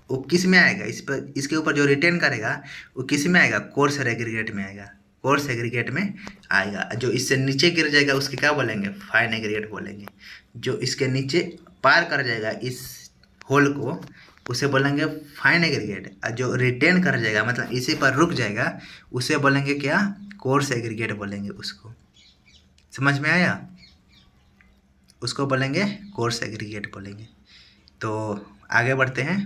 वो किस में आएगा, इसके ऊपर जो रिटेन करेगा वो किस में आएगा, कोर्स एग्रीगेट में आएगा, कोर्स एग्रीगेट में आएगा। जो इससे नीचे गिर जाएगा उसके क्या बोलेंगे, फाइन एग्रीगेट बोलेंगे। जो इसके नीचे पार कर जाएगा इस होल को उसे बोलेंगे फाइन एग्रीगेट, और जो रिटेन कर जाएगा मतलब इसी पर रुक जाएगा उसे बोलेंगे क्या, कोर्स एग्रीगेट बोलेंगे उसको। समझ में आया, उसको बोलेंगे कोर्स एग्रीगेट बोलेंगे। तो आगे बढ़ते हैं।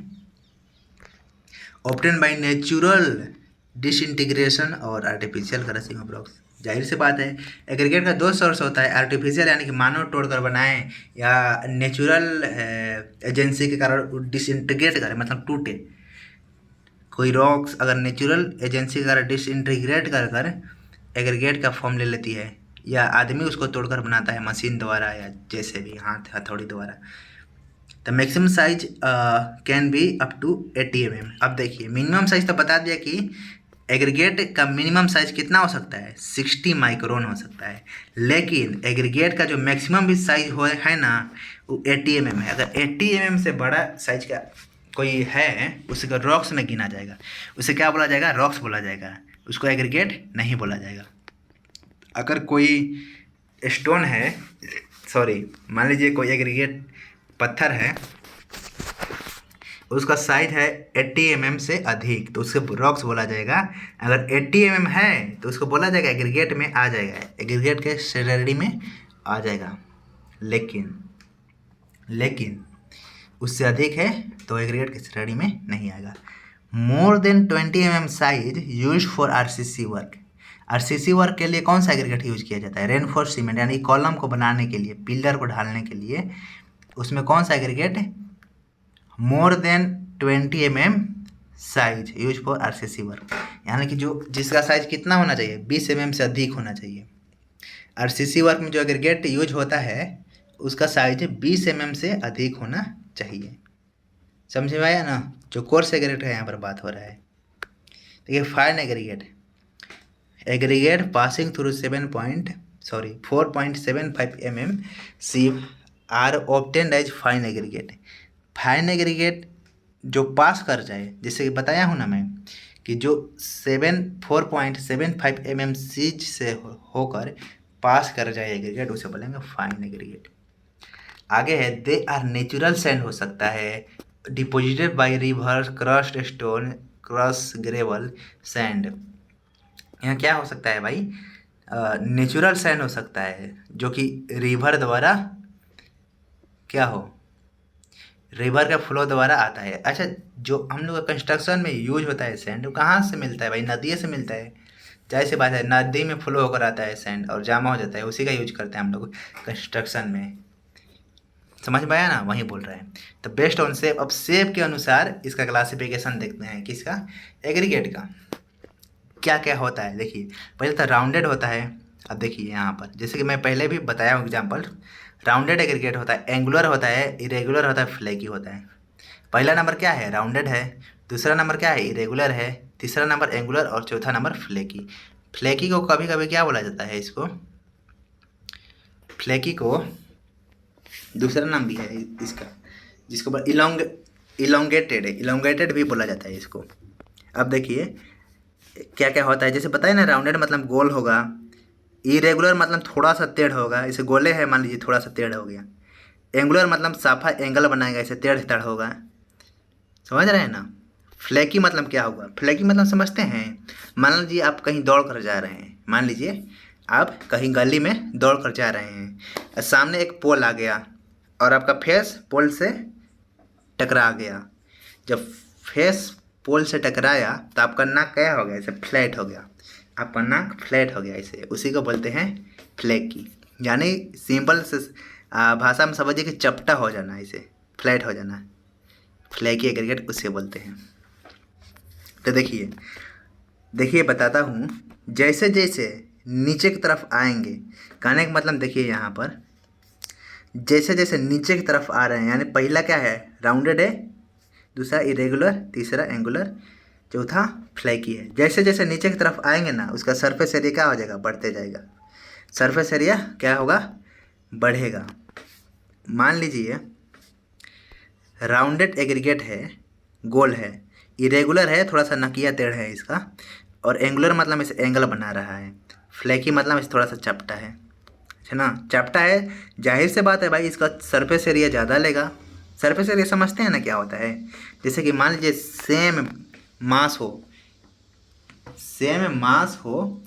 ऑब्टेन बाय नेचुरल डिसइंटीग्रेशन और आर्टिफिशियल क्रशिंग ऑफ रॉक्स। जाहिर सी बात है एग्रीगेट का दो सोर्स होता है, आर्टिफिशियल यानी कि मानव तोड़कर बनाए, या नेचुरल एजेंसी के कारण डिसइंटीग्रेट करे मतलब टूटे। कोई रॉक्स अगर नेचुरल एजेंसी के कारण डिसइंटीग्रेट कर कर एग्रीगेट का फॉर्म ले लेती है, या आदमी उसको तोड़कर बनाता है मशीन द्वारा या जैसे भी हाथ हथौड़ी द्वारा। The maximum size can be up to 80 mm। अब देखिए मिनिमम साइज तो बता दिया कि एग्रीगेट का मिनिमम साइज कितना हो सकता है 60 माइक्रोन हो सकता है, लेकिन एग्रीगेट का जो मैक्सिमम भी साइज हो है ना वो 80 mm है। अगर 80 mm से बड़ा साइज का कोई है उसको रॉक्स में गिना जाएगा, उसे क्या बोला जाएगा, रॉक्स बोला जाएगा, उसको एग्रीगेट नहीं बोला जाएगा। अगर कोई स्टोन है, सॉरी मान लीजिए कोई एग्रीगेट पत्थर है, उसका साइज है 80 mm से अधिक तो उसके रॉक्स बोला जाएगा। अगर 80 mm है तो उसको बोला जाएगा एग्रीगेट में आ जाएगा, एग्रीगेट के श्रेणी में आ जाएगा। लेकिन उससे अधिक है तो एग्रीगेट की श्रेणी में नहीं आएगा। More than 20 mm size use for RCC work. RCC work के लिए कौन सा एग्रीगेट यूज किया जाता है, रेनफोर्स सीमेंट यानी कॉलम को बनाने के लिए, पिलर को ढालने के लिए, उसमें कौन सा aggregate, more than 20 mm size use for RCC work, यानी कि जो जिसका साइज कितना होना चाहिए 20 mm से अधिक होना चाहिए। आरसीसी वर्क में जो एग्रीगेट यूज होता है उसका साइज 20 mm से अधिक होना चाहिए। समझ में आया ना, जो कोर्स एग्रीगेट है यहाँ पर बात हो रहा है। देखिए fine aggregate passing through 4.75 mm sieve are obtained as fine aggregate. Fine aggregate जो पास कर जाए, जैसे कि बताया हूँ ना मैं कि जो 4.75 mm सीज से होकर पास कर जाए एग्रीगेट उसे बोलेंगे फाइन एग्रीगेट। आगे है दे आर नेचुरल सैंड हो सकता है, deposited by river, crust stone, crush gravel sand. यहाँ क्या हो सकता है भाई, नेचुरल सैंड हो सकता है जो कि रिवर द्वारा क्या हो, रिवर के फ्लो द्वारा आता है। अच्छा जो हम लोग कंस्ट्रक्शन में यूज होता है सैंड, वो कहाँ से मिलता है भाई, नदी से मिलता है। जाहिर सी बात है नदी में फ्लो होकर आता है सैंड और जामा हो जाता है, उसी का यूज करते हैं हम लोग कंस्ट्रक्शन में। समझ में आया ना, वही बोल रहे हैं। तो बेस्ड ऑन शेप, अब शेप के अनुसार इसका क्लासिफिकेशन देखते हैं किसका, एग्रीगेट का क्या क्या होता है। देखिए पहले तो राउंडेड होता है। अब देखिए यहाँ पर जैसे कि मैं पहले भी बताया हूँ एग्जाम्पल, राउंडेड एग्रीगेट होता है, एंगुलर होता है, इरेगुलर होता है, फ्लैकी होता है। पहला नंबर क्या है, राउंडेड है। दूसरा नंबर क्या है, इरेगुलर है। तीसरा नंबर एंगुलर और चौथा नंबर फ्लैकी। फ्लैकी को कभी कभी क्या बोला जाता है, इसको फ्लैकी को दूसरा नाम भी है इसका, जिसको इलोंगेटेड है, इलोंगेटेड भी बोला जाता है इसको। अब देखिए क्या क्या होता है, जैसे बताए ना राउंडेड मतलब गोल होगा, इरेगुलर मतलब थोड़ा सा टेढ़ होगा, इसे गोले है मान लीजिए थोड़ा सा टेढ़ हो गया। एंगुलर मतलब साफा एंगल बनाएगा, इसे टेढ़ टेढ़ होगा। समझ रहे हैं ना। फ्लैकी मतलब क्या होगा, फ्लैकी मतलब समझते हैं, मान लीजिए आप कहीं दौड़ कर जा रहे हैं, मान लीजिए आप कहीं गली में दौड़ कर जा रहे हैं, सामने एक पोल आ गया और आपका फेस पोल से टकरा गया। जब फेस पोल से टकराया तो आपका नाक क्या हो गया, इसे फ्लैट हो गया, आपका नाक फ्लैट हो गया, इसे उसी को बोलते हैं फ्लैकी। यानी सिंपल से भाषा में समझिए कि चपटा हो जाना, इसे फ्लैट हो जाना, फ्लैकी एग्रीगेट उसे बोलते हैं। तो देखिए बताता हूँ, जैसे जैसे नीचे की तरफ आएंगे, कहने का मतलब देखिए यहाँ पर जैसे जैसे नीचे की तरफ आ रहे हैं, यानी पहला क्या है, राउंडेड है, दूसरा इरेगुलर, तीसरा एंगुलर, चौथा फ्लैकी है। जैसे जैसे नीचे की तरफ आएंगे ना, उसका सरफेस एरिया क्या हो जाएगा, बढ़ते जाएगा। सरफेस एरिया क्या होगा, बढ़ेगा। मान लीजिए राउंडेड एग्रीगेट है, गोल है, इरेगुलर है, थोड़ा सा नकिया टेढ़ है इसका, और एंगुलर मतलब इसे एंगल बना रहा है, फ्लैकी मतलब इसे थोड़ा सा चपटा है ना, चपटा है। जाहिर से बात है भाई, इसका सरफेस एरिया ज़्यादा लेगा। सरफेस एरिया समझते हैं ना क्या होता है, जैसे कि मान लीजिए सेम मास हो, सेम मास हो,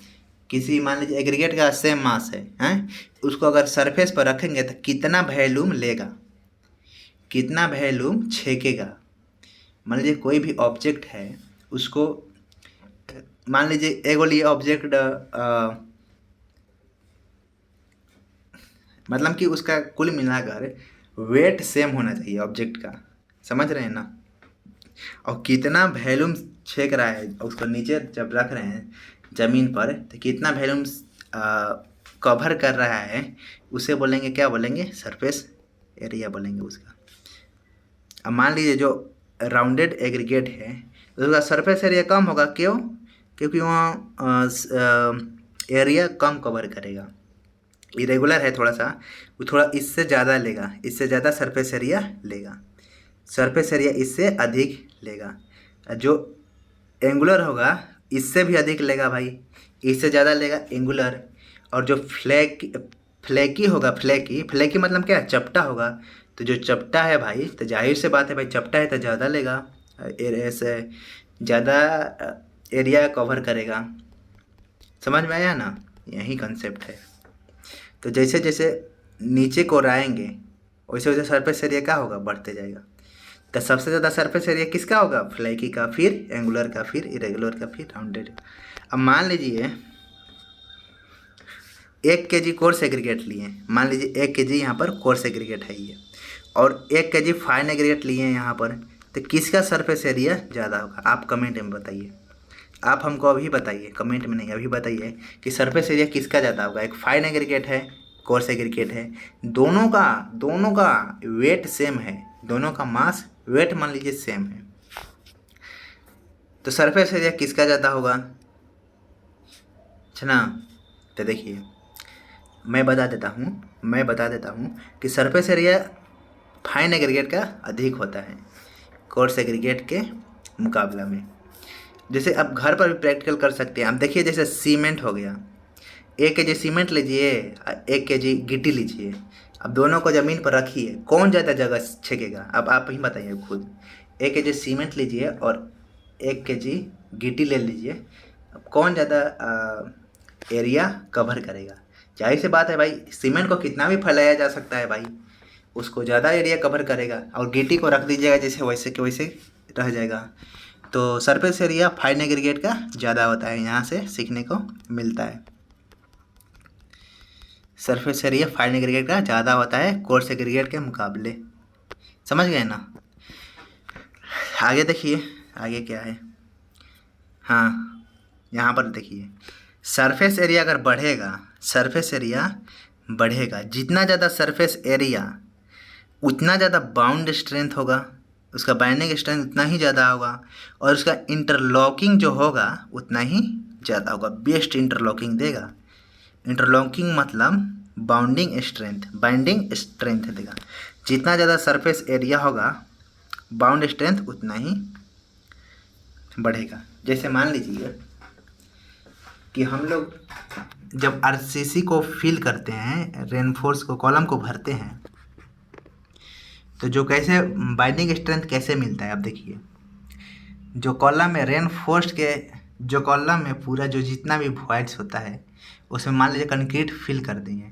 किसी मान लीजिए एग्रीगेट का सेम मास है, हैं, उसको अगर सरफेस पर रखेंगे तो कितना वैल्यूम लेगा, कितना वैल्यूम छेकेगा। मान लीजिए कोई भी ऑब्जेक्ट है, उसको मान लीजिए एगो लिए ऑब्जेक्ट, मतलब कि उसका कुल मिलाकर वेट सेम होना चाहिए ऑब्जेक्ट का, समझ रहे हैं ना। और कितना वैल्यूम छेक रहा है, उसको नीचे जब रख रहे हैं ज़मीन पर, तो कितना वैल्यूम कवर कर रहा है, उसे बोलेंगे, क्या बोलेंगे, सरफेस एरिया बोलेंगे उसका। अब मान लीजिए जो राउंडेड एग्रीगेट है, तो उसका सरफेस एरिया कम होगा, क्यों, क्योंकि वहाँ एरिया कम कवर करेगा। इरेगुलर है थोड़ा सा, वो थोड़ा इससे ज़्यादा लेगा, इससे ज़्यादा सरफेस एरिया लेगा, सरफेस एरिया इससे अधिक लेगा। जो एंगुलर होगा इससे भी अधिक लेगा भाई, इससे ज़्यादा लेगा एंगुलर। और जो फ्लैकी होगा, फ्लैकी, फ्लैकी मतलब क्या, चपटा होगा। तो जो चपटा है भाई, तो जाहिर से बात है भाई, चपटा है तो ज़्यादा लेगा, ऐसे ज़्यादा एरिया कवर करेगा। समझ में आया ना, यही कंसेप्ट है। तो जैसे जैसे नीचे को आएंगे, वैसे वैसे सरफेस एरिया क्या होगा, बढ़ते जाएगा। तो सबसे ज़्यादा सरफेस एरिया किसका होगा, फ्लैकी का, फिर एंगुलर का, फिर इरेगुलर का, फिर राउंडेड। अब मान लीजिए 1 kg कोर्स एग्रीगेट लिए, मान लीजिए 1 kg यहाँ पर कोर्स एग्रीगेट है ये, और 1 kg फाइन एग्रीगेट लिए हैं यहाँ पर, तो किसका सरफेस एरिया ज़्यादा होगा, आप कमेंट में बताइए। आप हमको अभी बताइए, कमेंट में नहीं, अभी बताइए कि सरफेस एरिया किसका ज़्यादा होगा। एक फाइन एग्रीगेट है, कोर्स एग्रीगेट है, दोनों का वेट सेम है, दोनों का मास वेट मान लीजिए सेम है, तो सरफेस एरिया किसका ज़्यादा होगा, है ना। तो देखिए मैं बता देता हूँ कि सरफेस एरिया फाइन एग्रीगेट का अधिक होता है कोर्स एग्रीगेट के मुकाबला में। जैसे आप घर पर भी प्रैक्टिकल कर सकते हैं। आप देखिए जैसे सीमेंट हो गया, 1 kg सीमेंट लीजिए, 1 kg गिट्टी लीजिए, अब दोनों को ज़मीन पर रखिए, कौन ज़्यादा जगह छेकेगा, अब आप ही बताइए खुद। 1 kg सीमेंट लीजिए और 1 kg गिट्टी ले लीजिए, अब कौन ज़्यादा एरिया कवर करेगा। जाहिर सी बात है भाई, सीमेंट को कितना भी फैलाया जा सकता है भाई, उसको ज़्यादा एरिया कवर करेगा। और गिट्टी को रख दीजिएगा जैसे वैसे के वैसे रह जाएगा। तो सरफेस एरिया फाइन एग्रीगेट का ज़्यादा होता है, यहाँ से सीखने को मिलता है। सरफेस एरिया फाइन एग्रीगेट का ज़्यादा होता है कोर्स एग्रीगेट के मुकाबले, समझ गए ना। आगे देखिए, आगे क्या है, हाँ यहाँ पर देखिए, सरफेस एरिया अगर बढ़ेगा, सरफेस एरिया बढ़ेगा, जितना ज़्यादा सरफेस एरिया उतना ज़्यादा बाउंड स्ट्रेंथ होगा, उसका बाइंडिंग स्ट्रेंथ उतना ही ज़्यादा होगा, और उसका इंटरलॉकिंग जो होगा उतना ही ज़्यादा होगा, बेस्ट इंटरलॉकिंग देगा। इंटरलॉकिंग मतलब बाइंडिंग स्ट्रेंथ देगा। जितना ज़्यादा सरफेस एरिया होगा, बाउंड स्ट्रेंथ उतना ही बढ़ेगा। जैसे मान लीजिए कि हम लोग जब आरसीसी को फिल करते हैं, रेनफोर्स को, कॉलम को भरते हैं, तो जो कैसे बाइंडिंग स्ट्रेंथ कैसे मिलता है, आप देखिए। जो कॉलम में रेनफोर्स्ड के, जो कॉलम में पूरा जो जितना भी वॉइड्स होता है, उसमें मान लीजिए कंक्रीट फिल कर देंगे,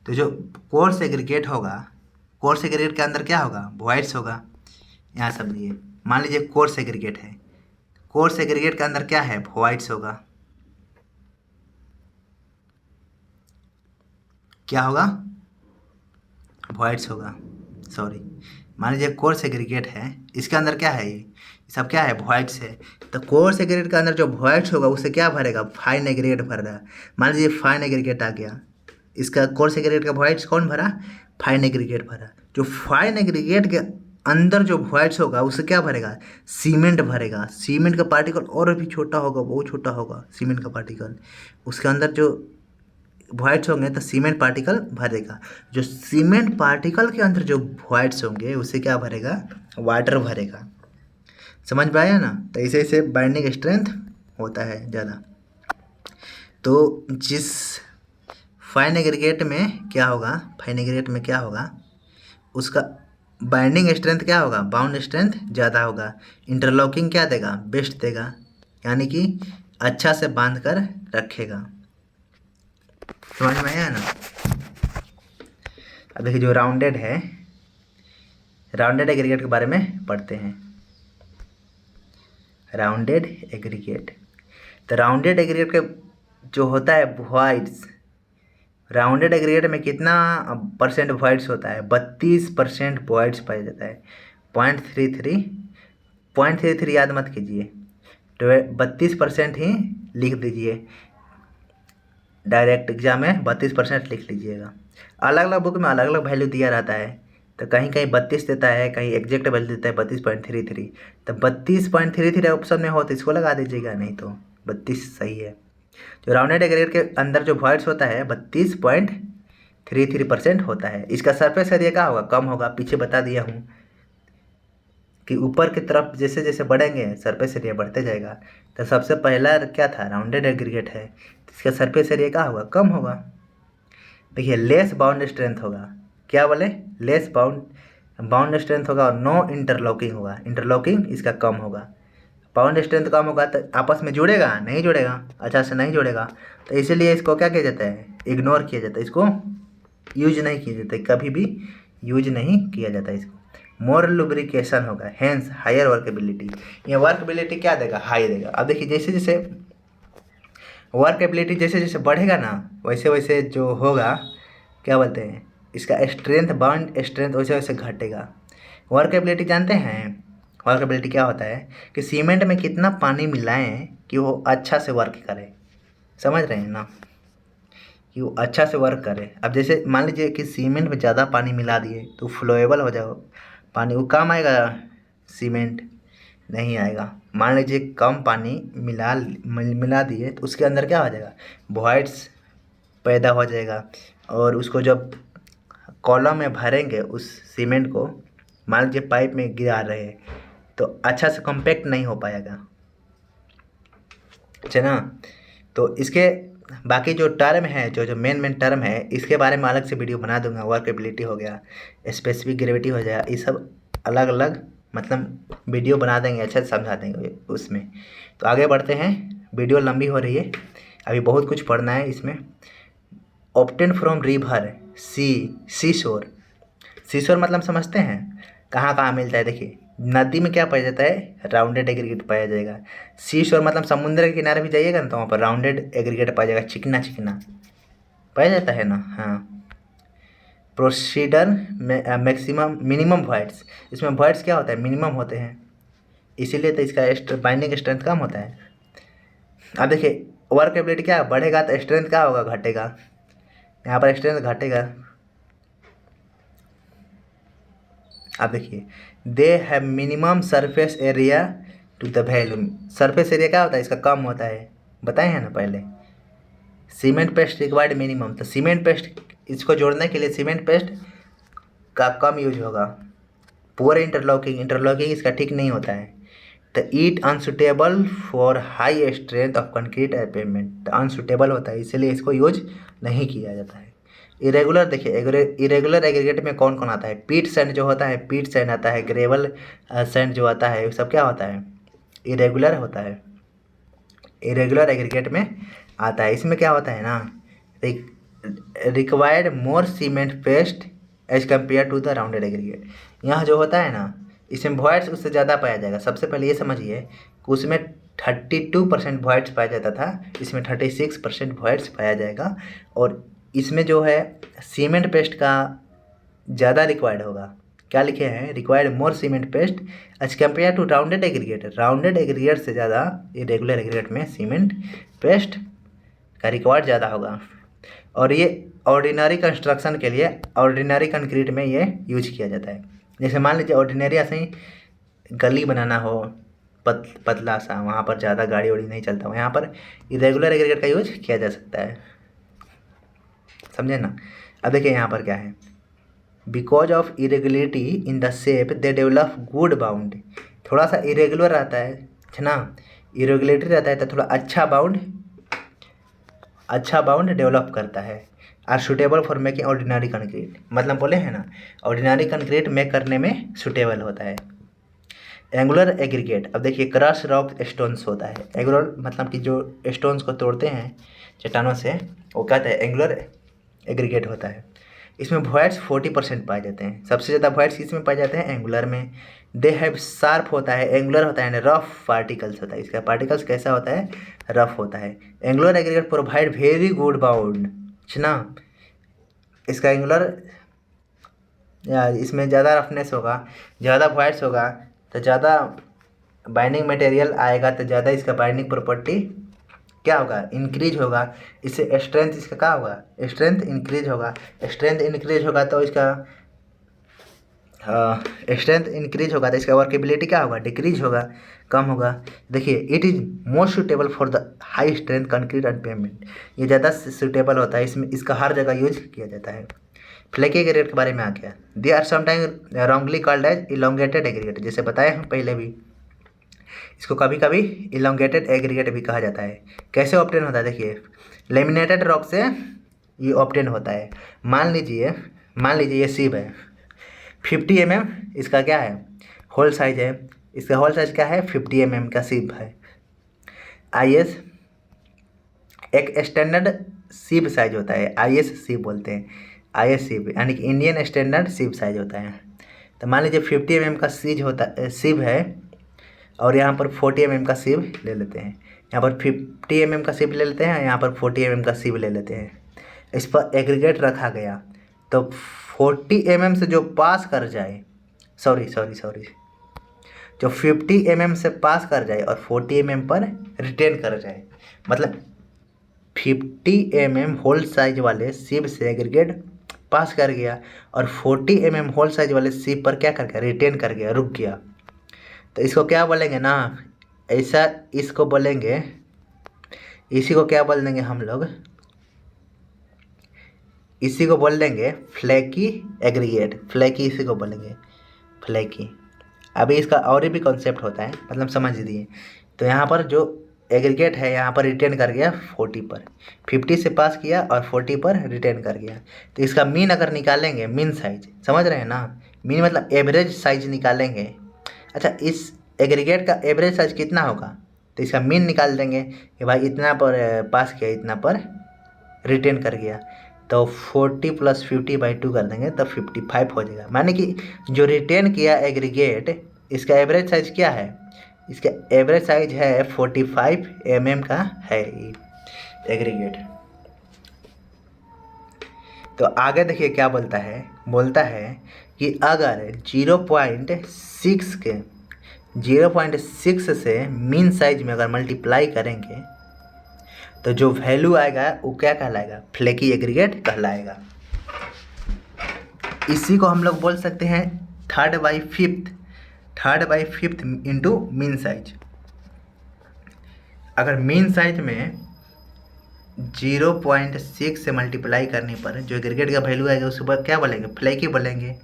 तो जो कोर्स एग्रीगेट होगा, कोर्स एग्रीगेट के अंदर क्या होगा, वॉइड्स होगा। यहाँ सब ये मान लीजिए कोर्स एग्रीगेट है, कोर्स एग्रीगेट के अंदर क्या है, वॉइड्स होगा, क्या होगा, वॉइड्स होगा, सॉरी। मान लीजिए कोर्स एग्रीगेट है, इसके अंदर क्या है, ये सब क्या है, वॉइड्स है। तो कोर्स एग्रीगेट के अंदर जो वॉइड्स होगा उसे क्या भरेगा, फाइन एग्रीगेट भर रहा है। मान लीजिए फाइन एग्रीगेट आ गया, इसका कोर्स एग्रीगेट का वॉइड्स कौन भरा, फाइन एग्रीगेट भरा। जो फाइन एग्रीगेट के अंदर जो वॉइड्स होगा उसे क्या भरेगा, सीमेंट भरेगा। सीमेंट का पार्टिकल और भी छोटा होगा, बहुत छोटा होगा सीमेंट का पार्टिकल, उसके अंदर जो वॉइड्स होंगे तो सीमेंट पार्टिकल भरेगा। जो सीमेंट पार्टिकल के अंदर जो वॉइड्स होंगे उसे क्या भरेगा, वाटर भरेगा। समझ में आया ना। तो ऐसे ऐसे बाइंडिंग स्ट्रेंथ होता है ज़्यादा। तो जिस फाइन एग्रीगेट में क्या होगा, फाइन एग्रीगेट में क्या होगा, उसका बाइंडिंग स्ट्रेंथ क्या होगा, बाउंड स्ट्रेंथ ज़्यादा होगा। इंटरलॉकिंग क्या देगा, बेस्ट देगा, यानी कि अच्छा से बांध कर रखेगा। समझ में आया ना। अब देखिए जो राउंडेड है, राउंडेड एग्रीगेट के बारे में पढ़ते हैं। राउंडेड एग्रीगेट, तो राउंडेड एग्रीगेट के जो होता है वॉइड्स, राउंडेड एग्रीगेट में कितना परसेंट वॉइड्स होता है, 32% वॉइड्स पाया जाता है। 0.33 याद मत कीजिए, तो 32% ही लिख दीजिए, डायरेक्ट एग्जाम में 32% लिख लीजिएगा। अलग अलग बुक में अलग अलग वैल्यू दिया रहता है, तो कहीं कहीं 32 देता है, कहीं एग्जैक्ट वैल्यू देता है 32.33। तो 32.33 ऑप्शन में हो तो इसको लगा दीजिएगा, नहीं तो 32 सही है। जो राउंडेड एग्रीगेट के अंदर जो वॉइड्स होता है 32.33% होता है। इसका सरफेस एरिया क्या होगा, कम होगा। पीछे बता दिया हूँ कि ऊपर की तरफ जैसे जैसे बढ़ेंगे सरफेस एरिया बढ़ते जाएगा। तो सबसे पहला क्या था, राउंडेड एग्रीगेट है, तो इसका सरफेस एरिया क्या होगा, कम होगा। देखिए लेस बाउंड स्ट्रेंथ होगा, क्या बोले, लेस बाउंड स्ट्रेंथ होगा और नो इंटरलॉकिंग होगा। इंटरलॉकिंग इसका कम होगा। बाउंड स्ट्रेंथ कम होगा तो आपस में जुड़ेगा, नहीं जुड़ेगा, अच्छा से नहीं जुड़ेगा। तो इसीलिए इसको क्या किया जाता है, इग्नोर किया जाता है, इसको यूज नहीं किया जाता है, कभी भी यूज नहीं किया जाता है इसको। मोर लुब्रिकेशन होगा, हेंस हायर वर्केबिलिटी। ये वर्केबिलिटी क्या देगा, हाई देगा। अब देखिए जैसे जैसे वर्केबिलिटी जैसे जैसे बढ़ेगा ना, वैसे वैसे जो होगा क्या बोलते हैं, इसका स्ट्रेंथ, बाउंड स्ट्रेंथ वैसे वैसे घटेगा। वर्केबिलिटी जानते हैं, वर्केबिलिटी क्या होता है कि सीमेंट में कितना पानी मिलाएं कि वो अच्छा से वर्क करे। समझ रहे हैं ना, कि वो अच्छा से वर्क करे। अब जैसे मान लीजिए कि सीमेंट में ज़्यादा पानी मिला दिए तो फ्लोएबल हो जाए पानी, वो काम आएगा, सीमेंट नहीं आएगा। मान लीजिए कम पानी मिला दिए तो उसके अंदर क्या हो जाएगा, वॉइड्स पैदा हो जाएगा। और उसको जब कॉलम में भरेंगे उस सीमेंट को, मान लीजिए पाइप में गिरा रहे हैं, तो अच्छा से कॉम्पैक्ट नहीं हो पाएगा, अच्छा ना। तो इसके बाकी जो टर्म है, जो मेन टर्म है, इसके बारे में अलग से वीडियो बना दूंगा। वर्केबिलिटी हो गया, स्पेसिफिक ग्रेविटी हो जाएगा, ये सब अलग अलग मतलब वीडियो बना देंगे, अच्छा से समझा देंगे उसमें। तो आगे बढ़ते हैं, वीडियो लंबी हो रही है, अभी बहुत कुछ पढ़ना है इसमें। ऑब्टेन फ्रॉम रिवर, सी शोर। सी शोर मतलब समझते हैं, कहाँ कहाँ मिलता है। देखिए नदी में क्या पाया जाता है, राउंडेड एग्रीगेट पाया जाएगा। सी शोर मतलब समुद्र के किनारे भी जाइएगा ना तो वहाँ पर राउंडेड एग्रीगेट पाया जाएगा, चिकना चिकना पाया जाता है ना। हाँ, प्रोसीडर में मैक्सिमम मिनिमम वॉइड्स, इसमें वॉइड्स क्या होता है, मिनिमम होते हैं, इसीलिए तो इसका बाइंडिंग स्ट्रेंथ कम होता है। अब देखिए वर्केबिलिटी क्या बढ़ेगा तो स्ट्रेंथ क्या होगा, घटेगा। यहाँ पर स्ट्रेंथ घटेगा। अब देखिए they have minimum surface area to the value. Surface area क्या होता है, इसका कम होता है, बताए हैं ना पहले। सीमेंट पेस्ट रिक्वायर्ड मिनिमम, तो सीमेंट पेस्ट इसको जोड़ने के लिए सीमेंट पेस्ट का कम यूज होगा। पुअर इंटरलॉकिंग इसका ठीक नहीं होता है। तो it unsuitable for high strength of concrete pavement, unsuitable होता है, इसलिए इसको यूज नहीं किया जाता है। इरेगुलर, देखिए इरेगुलर एग्रीगेट में कौन कौन आता है, पीट सैंड जो होता है, पीट सैंड आता है, ग्रेवल सैंड जो आता है, सब क्या होता है, इरेगुलर होता है, इरेगुलर एग्रीगेट में आता है। इसमें क्या होता है ना, required more cement paste as compare to the rounded aggregate. यहाँ जो होता है ना, इसमें वॉइड्स उससे ज़्यादा पाया जाएगा। सबसे पहले ये समझिए कि उसमें 32% वॉइड्स पाया जाता था, इसमें 36% वॉइड्स पाया जाएगा। और इसमें जो है सीमेंट पेस्ट का ज़्यादा रिक्वायर्ड होगा। क्या लिखे हैं, required more cement paste as compare to rounded aggregate. Rounded aggregate से ज़्यादा इरेगुलर एग्रीगेट में सीमेंट पेस्ट का रिक्वायर्ड ज़्यादा होगा। और ये ऑर्डिनरी कंस्ट्रक्शन के लिए, ऑर्डिनरी कंक्रीट में ये यूज किया जाता है। जैसे मान लीजिए ऑर्डिनरी ऐसे ही गली बनाना हो पतला सा, वहाँ पर ज़्यादा गाड़ी वाड़ी नहीं चलता हो, यहाँ पर इरेगुलर एग्रीगेट का यूज किया जा सकता है, समझे ना। अब देखिए यहाँ पर क्या है, because of irregularity in the shape they develop good bound. थोड़ा सा इरेगुलर रहता है ना, इरेगुलरिटी रहता है तो थोड़ा अच्छा बाउंड डेवलप करता है। Are suitable for making ordinary concrete, मतलब बोले हैं ना, ऑर्डिनरी कंक्रीट मेक करने में सुटेबल होता है। एंगुलर एग्रीगेट, अब देखिए क्रश रॉक स्टोन्स होता है, एंगुलर मतलब कि जो स्टोन्स को तोड़ते हैं चट्टानों से, वो कहते हैं एंगुलर एग्रीगेट होता है। इसमें वॉइड्स 40% पाए जाते हैं। सबसे ज़्यादा वॉइड्स इसमें पाए जाते हैं एंगुलर में। दे हैव शार्प होता है, एंगुलर होता है, रफ पार्टिकल्स होता है। इसका पार्टिकल्स कैसा होता है, रफ होता है। Angular aggregate provide very good bound, ना इसका एंगुलर या इसमें ज़्यादा रफनेस होगा, ज़्यादा वॉइड्स होगा तो ज़्यादा बाइंडिंग मटेरियल आएगा, तो ज़्यादा इसका बाइंडिंग प्रॉपर्टी क्या होगा, इंक्रीज होगा। इससे स्ट्रेंथ इसका क्या होगा, स्ट्रेंथ इंक्रीज होगा। स्ट्रेंथ इंक्रीज होगा तो इसका वर्केबिलिटी क्या होगा, डिक्रीज होगा, कम होगा। देखिए it is most suitable for the high strength concrete and pavement, ये ज़्यादा सुटेबल होता है, इसमें इसका हर जगह यूज किया जाता है। फ्लैकी एग्रीगेट के बारे में आ गया। They are sometime wrongly called as elongated aggregate, जैसे बताए हम पहले भी, इसको कभी कभी इलोंगेटेड एग्रीगेट भी कहा जाता है। कैसे ऑब्टेन होता है, देखिए लेमिनेटेड रॉक से ये ऑब्टेन होता है। मान लीजिए ये सीब है, 50 mm इसका क्या है, होल साइज है। इसका होल साइज क्या है, 50 mm का सीब है। IS एक स्टैंडर्ड सीब साइज होता है, IS सीब बोलते हैं, IS सीब यानी कि इंडियन स्टैंडर्ड सीब साइज होता है। तो मान लीजिए 50 mm का सीब है, और यहाँ पर 40 mm का सीब ले लेते हैं। यहाँ पर 50 mm का सीब ले लेते हैं, यहाँ पर 40 mm का सीब ले लेते हैं। इस पर एग्रीगेट रखा गया तो 40 mm से जो पास कर जाए, सॉरी जो 50 mm से पास कर जाए और 40 mm पर रिटेन कर जाए, मतलब 50 mm होल साइज वाले सीब से एग्रीगेट पास कर गया और 40 mm होल साइज वाले सीब पर क्या कर गया, रिटेन कर गया, रुक गया। तो इसको क्या बोलेंगे ना, ऐसा इसको बोलेंगे, इसी को क्या बोल देंगे हम लोग, इसी को बोल देंगे फ्लैकी एग्रीगेट। फ्लैकी इसी को बोलेंगे, फ्लैकी। अभी इसका और भी कॉन्सेप्ट होता है, मतलब समझ लीजिए। तो यहाँ पर जो एग्रीगेट है, यहाँ पर रिटेन कर गया 40 पर, 50 से पास किया और 40 पर रिटेन कर गया। तो इसका मीन अगर निकालेंगे, मीन साइज, समझ रहे हैं ना, मीन मतलब एवरेज साइज निकालेंगे। अच्छा, इस एग्रीगेट का एवरेज साइज कितना होगा, तो इसका मीन निकाल देंगे कि भाई इतना पर पास किया, इतना पर रिटेन कर गया, तो 40 + 50/2 कर देंगे तो 55 हो जाएगा। माने कि जो रिटेन किया एग्रीगेट, इसका एवरेज साइज क्या है, इसका एवरेज साइज है 45 mm का है एग्रीगेट। तो आगे देखिए क्या बोलता है कि अगर 0.6 से मीन साइज में अगर मल्टीप्लाई करेंगे तो जो वैल्यू आएगा वो क्या कहलाएगा, फ्लैकी एग्रीगेट कहलाएगा। इसी को हम लोग बोल सकते हैं 3/5 इंटू मीन साइज। अगर मीन साइज में 0.6 से मल्टीप्लाई करने पर जो एग्रीगेट का वैल्यू आएगा उसको क्या बोलेंगे, फ्लैकी बोलेंगे।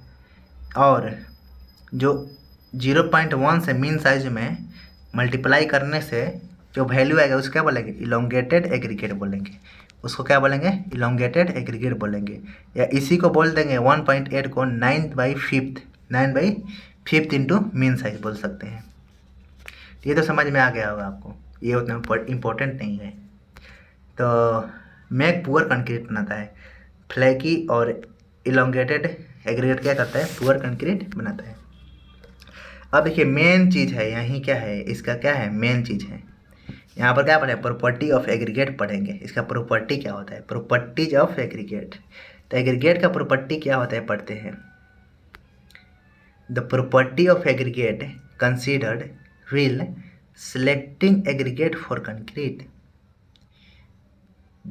और जो 0.1 से मीन साइज में मल्टीप्लाई करने से जो वैल्यू आएगा उसको क्या बोलेंगे, इलोंगेटेड एग्रीगेट बोलेंगे। उसको क्या बोलेंगे, इलोंगेटेड एग्रीगेट बोलेंगे। या इसी को बोल देंगे 1.8 को 9/5 इंटू मीन साइज बोल सकते हैं। ये तो समझ में आ गया होगा आपको, ये उतना इम्पोर्टेंट नहीं है। तो मेक पुअर कंक्रीट बनाता है, फ्लैकी और इलोंगेटेड एग्रीगेट क्या करता है, पुअर कंक्रीट बनाता है। अब देखिए मेन चीज़ है यहीं, क्या है इसका, क्या है मेन चीज़ है यहाँ पर, क्या पढ़े, प्रॉपर्टी ऑफ एग्रीगेट पढ़ेंगे। इसका प्रॉपर्टी क्या होता है, प्रॉपर्टीज ऑफ एग्रीगेट। तो एग्रीगेट का प्रॉपर्टी क्या होता है, पढ़ते हैं। The property of aggregate considered wheel selecting aggregate for concrete,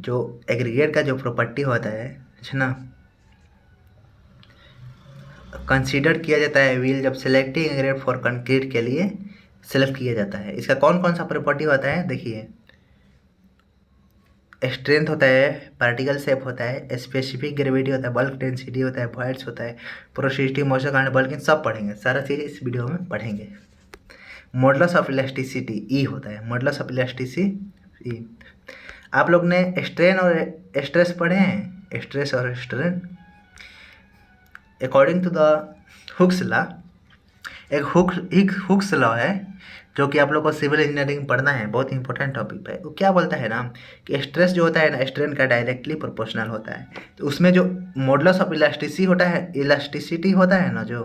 जो एग्रीगेट का जो प्रॉपर्टी होता है ना, कंसीडर किया जाता है व्हील जब सिलेक्टिंग एग्रीगेट फॉर कंक्रीट के लिए सेलेक्ट किया जाता है। इसका कौन कौन सा प्रॉपर्टी होता है देखिए, स्ट्रेंथ होता है, पार्टिकल शेप होता है, स्पेसिफिक ग्रेविटी होता है, बल्क डेंसिटी होता है, वॉइड्स होता है, पोरोसिटी, मॉइस्चर कंटेंट, बल्किंग, सब पढ़ेंगे, सारा चीज़ इस वीडियो में पढ़ेंगे। मॉडुलस ऑफ इलास्टिसिटी ई होता है, मॉडुलस ऑफ इलास्टिसिटी। आप लोग ने स्ट्रेन और स्ट्रेस पढ़े हैं, स्ट्रेस और strain. According to the Hooke's law, एक हुक्स लॉ है जो कि आप लोग को सिविल इंजीनियरिंग पढ़ना है, बहुत इंपॉर्टेंट टॉपिक है। वो क्या बोलता है ना कि स्ट्रेस जो होता है ना स्ट्रेन का डायरेक्टली प्रोपोर्शनल होता है। तो उसमें जो मॉडुलस ऑफ इलास्टिसिटी होता है ना, जो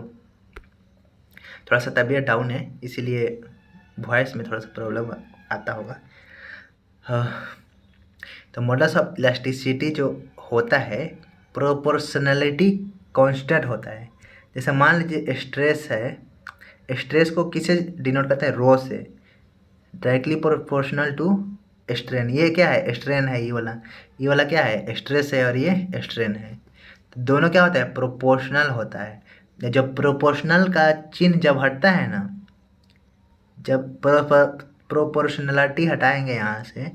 थोड़ा सा तबीयत डाउन है इसीलिए वॉइस में थोड़ा सा प्रॉब्लम आता होगा। तो मॉडुलस ऑफ इलास्टिसिटी जो होता है प्रोपोर्शनलिटी कांस्टेंट होता है। जैसे मान लीजिए स्ट्रेस है, स्ट्रेस को किससे डिनोट करते हैं, रो से, डायरेक्टली प्रोपोर्शनल टू स्ट्रेन। ये क्या है, स्ट्रेन है, ये वाला क्या है, स्ट्रेस है, और ये स्ट्रेन है। तो दोनों क्या होता है, प्रोपोर्शनल होता है। जब प्रोपोर्शनल का चिन्ह जब हटता है ना, जब प्रोपोर्शनलिटी हटाएंगे यहाँ से,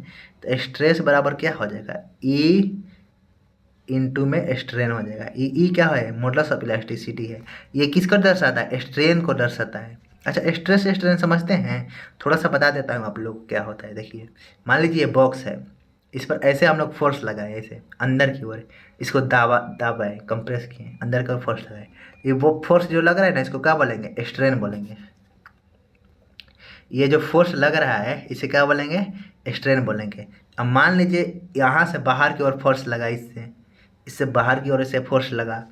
तो स्ट्रेस बराबर क्या हो जाएगा, ई इंटू में स्ट्रेन हो जाएगा। ई क्या है, मॉडुलस ऑफ इलास्टिसिटी है। ये किसको दर्शाता है, स्ट्रेन को दर्शाता है। अच्छा, स्ट्रेस स्ट्रेन समझते हैं, थोड़ा सा बता देता हूँ आप लोग क्या होता है। देखिए मान लीजिए बॉक्स है, इस पर ऐसे हम लोग फोर्स लगाए, ऐसे अंदर की ओर इसको दाबाए, कंप्रेस किए, अंदर की ओर फोर्स लगाए। ये वो फोर्स जो लग रहा है ना, इसको क्या बोलेंगे, स्ट्रेन बोलेंगे। ये जो फोर्स लग रहा है इसे क्या बोलेंगे, स्ट्रेन बोलेंगे। अब मान लीजिए यहाँ से बाहर की ओर फोर्स लगा, इससे बाहर की ओर से फोर्स लगा,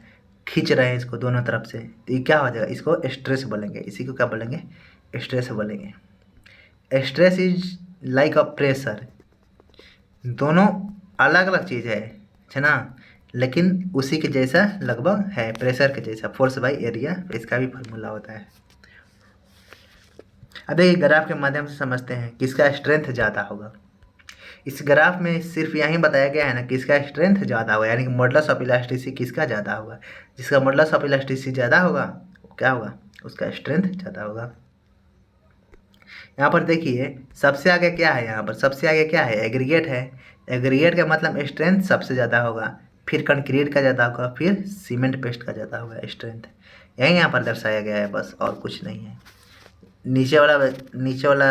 खींच रहे हैं इसको दोनों तरफ से, तो ये क्या हो जाएगा, इसको स्ट्रेस बोलेंगे। इसी को क्या बोलेंगे, स्ट्रेस बोलेंगे। Stress is like a pressure. दोनों अलग अलग चीज़ है ना, लेकिन उसी के जैसा लगभग है, प्रेशर के जैसा, फोर्स बाई एरिया, इसका भी फार्मूला होता है। अब देखिए ग्राफ के माध्यम से समझते हैं किसका स्ट्रेंथ ज़्यादा होगा। इस ग्राफ में सिर्फ यही बताया गया है ना कि इसका स्ट्रेंथ ज़्यादा होगा, यानी कि मॉडुलस ऑफ इलास्टिसिटी किसका ज़्यादा होगा। जिसका मॉडुलस ऑफ इलास्टिसिटी ज़्यादा होगा वो क्या होगा, उसका स्ट्रेंथ ज़्यादा होगा। यहाँ पर देखिए सबसे आगे क्या है, यहाँ पर सबसे आगे क्या है, एग्रीगेट है। एग्रीगेट का मतलब स्ट्रेंथ सबसे ज़्यादा होगा, फिर कंक्रीट का ज़्यादा होगा, फिर सीमेंट पेस्ट का ज़्यादा होगा स्ट्रेंथ। यही यहाँ पर दर्शाया गया है, बस और कुछ नहीं है। नीचे वाला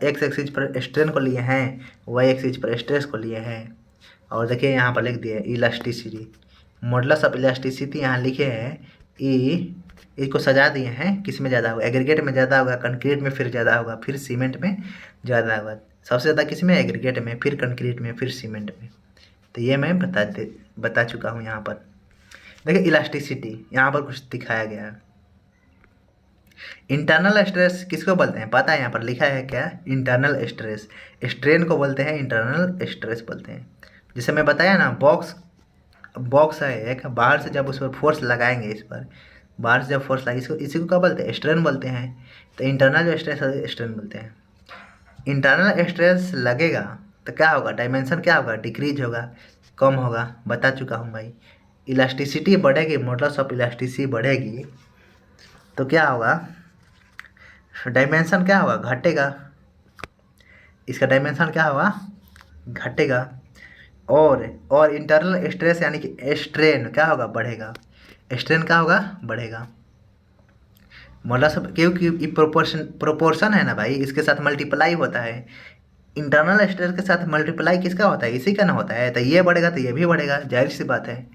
एक्स एक्सिस पर स्ट्रेन को लिए हैं, वाई एक्सिस पर स्ट्रेस को लिए हैं। और देखिए यहाँ पर लिख दिए इलास्टिसिटी, मॉडुलस ऑफ इलास्टिसिटी यहाँ लिखे हैं ई, इसको सजा दिए हैं, किस में ज़्यादा होगा, एग्रीगेट में ज़्यादा होगा, कंक्रीट में फिर ज़्यादा होगा, फिर सीमेंट में ज़्यादा होगा। सबसे ज़्यादा किस में, एग्रीगेट में, फिर कंक्रीट में, फिर सीमेंट में। तो ये मैं बता चुका हूँ। यहाँ पर देखिए इलास्टिसिटी यहाँ पर कुछ दिखाया गया है। इंटरनल स्ट्रेस किसको बोलते हैं पता है, यहाँ पर लिखा है क्या, इंटरनल स्ट्रेस। स्ट्रेन को बोलते हैं इंटरनल स्ट्रेस बोलते हैं। जैसे मैं बताया ना, बॉक्स है एक, बाहर से जब उस पर फोर्स लगाएंगे, इस पर बाहर से जब फोर्स लगाए, इसी को क्या बोलते हैं, स्ट्रेन बोलते हैं। तो इंटरनल जो स्ट्रेस है स्ट्रेन बोलते हैं। इंटरनल स्ट्रेस लगेगा तो क्या होगा, डायमेंशन क्या होगा, डिक्रीज होगा, कम होगा, बता चुका हूँ भाई। इलास्टिसिटी बढ़ेगी, मॉडुलस ऑफ इलास्टिसिटी बढ़ेगी तो क्या होगा, डायमेंशन क्या होगा, घटेगा। इसका डायमेंशन क्या होगा, घटेगा। और इंटरनल स्ट्रेस यानी कि स्ट्रेन क्या होगा, बढ़ेगा। स्ट्रेन क्या होगा, बढ़ेगा। मॉडुलस क्योंकि प्रोपोर्शन है ना भाई, इसके साथ मल्टीप्लाई होता है। इंटरनल स्ट्रेस के साथ मल्टीप्लाई किसका होता है, इसी का ना होता है। तो ये बढ़ेगा तो ये भी बढ़ेगा, जाहिर सी बात है।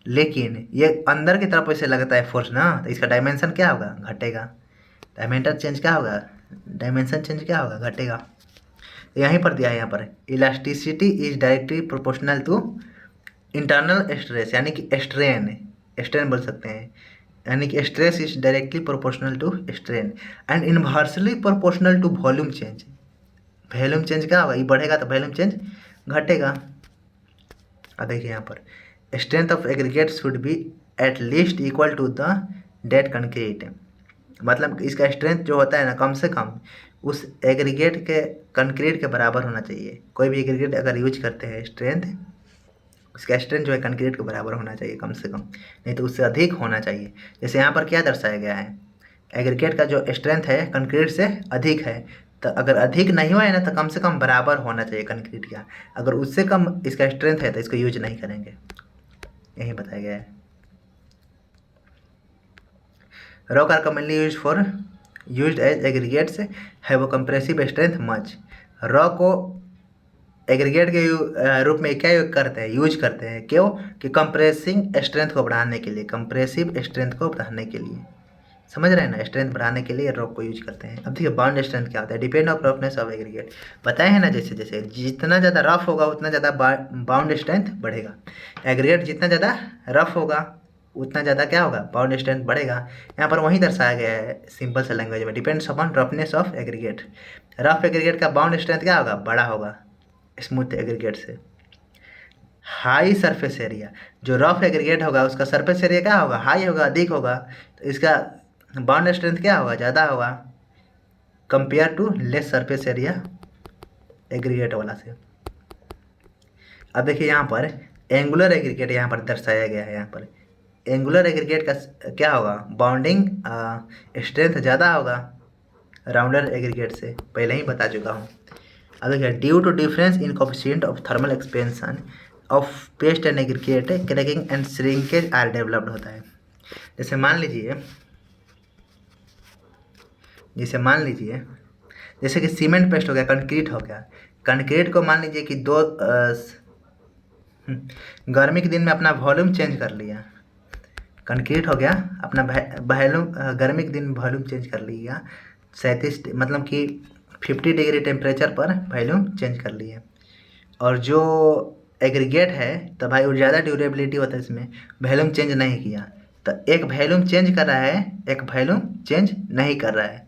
लेकिन ये अंदर की तरफ ऐसे लगता है फोर्स ना, तो इसका डायमेंशन क्या होगा, घटेगा। डायमेंशन चेंज क्या होगा, डायमेंशन चेंज क्या होगा, घटेगा। तो यहीं पर दिया है, यहाँ पर elasticity is directly proportional to internal stress, यानी कि स्ट्रेन बोल सकते हैं, यानी कि stress is directly proportional to strain and inversely proportional to volume change. Volume change क्या होगा, ये बढ़ेगा तो वॉल्यूम चेंज घटेगा। अब देखिए यहाँ पर strength of aggregate should be at least equal to the dead concrete. मतलब इसका स्ट्रेंथ जो होता है ना, कम से कम उस एग्रीगेट के कंक्रीट के बराबर होना चाहिए। कोई भी एग्रीगेट अगर यूज करते हैं स्ट्रेंथ, उसका स्ट्रेंथ जो है कंक्रीट के बराबर होना चाहिए कम से कम, नहीं तो उससे अधिक होना चाहिए। जैसे यहाँ पर क्या दर्शाया गया है, एग्रीगेट का जो स्ट्रेंथ है कंक्रीट से अधिक है, तो अगर अधिक नहीं हुआ है ना तो कम से कम बराबर होना चाहिए कंक्रीट का। अगर उससे कम इसका स्ट्रेंथ है तो इसको यूज नहीं करेंगे, यही बताया गया है। Rock are commonly used as aggregates have a compressive strength much. Rock को एग्रीगेट के रूप में क्या यूज करते हैं क्यों, कि कंप्रेसिंग स्ट्रेंथ को बढ़ाने के लिए, कंप्रेसिव स्ट्रेंथ को बढ़ाने के लिए, समझ रहे हैं ना, स्ट्रेंथ बढ़ाने के लिए रॉक को यूज करते हैं। अब देखिए बाउंड स्ट्रेंथ क्या होता है, depend of roughness of aggregate, बताए हैं ना, जैसे जैसे जितना ज़्यादा रफ होगा उतना ज़्यादा बाउंड स्ट्रेंथ बढ़ेगा। एग्रीगेट जितना ज़्यादा रफ होगा उतना ज़्यादा क्या होगा, बाउंड स्ट्रेंथ बढ़ेगा। यहाँ पर वही दर्शाया गया है सिंपल से लैंग्वेज में, depends upon roughness of aggregate. Rough aggregate का बाउंड स्ट्रेंथ क्या होगा, बड़ा होगा स्मूथ एग्रीगेट से। हाई सरफेस एरिया, जो रफ एग्रीगेट होगा उसका सरफेस एरिया क्या होगा, हाई होगा, अधिक होगा, तो इसका बाउंड स्ट्रेंथ क्या होगा, ज़्यादा होगा compare to less surface area aggregate वाला से। अब देखिए यहाँ पर एंगुलर एग्रीगेट यहाँ पर दर्शाया गया है। यहाँ पर एंगुलर एग्रीगेट का क्या होगा, बाउंडिंग स्ट्रेंथ ज़्यादा होगा राउंडर एग्रीगेट से, पहले ही बता चुका हूँ। अब देखिए due to difference in coefficient of thermal expansion of paste and aggregate cracking and shrinkage are developed होता है। जैसे मान लीजिए जैसे कि सीमेंट पेस्ट हो गया, कंक्रीट हो गया, कंक्रीट को मान लीजिए कि गर्मी के दिन में अपना वॉल्यूम चेंज कर लिया, कंक्रीट हो गया अपना वॉल्यूम, गर्मी के दिन वॉल्यूम चेंज कर लिया 37 मतलब कि 50 डिग्री टेम्परेचर पर वॉल्यूम चेंज कर लिया। और जो एग्रीगेट है तो भाई वो ज़्यादा ड्यूरेबिलिटी होता है, इसमें वॉल्यूम चेंज नहीं किया, तो एक वॉल्यूम चेंज कर रहा है, एक वॉल्यूम चेंज नहीं कर रहा है,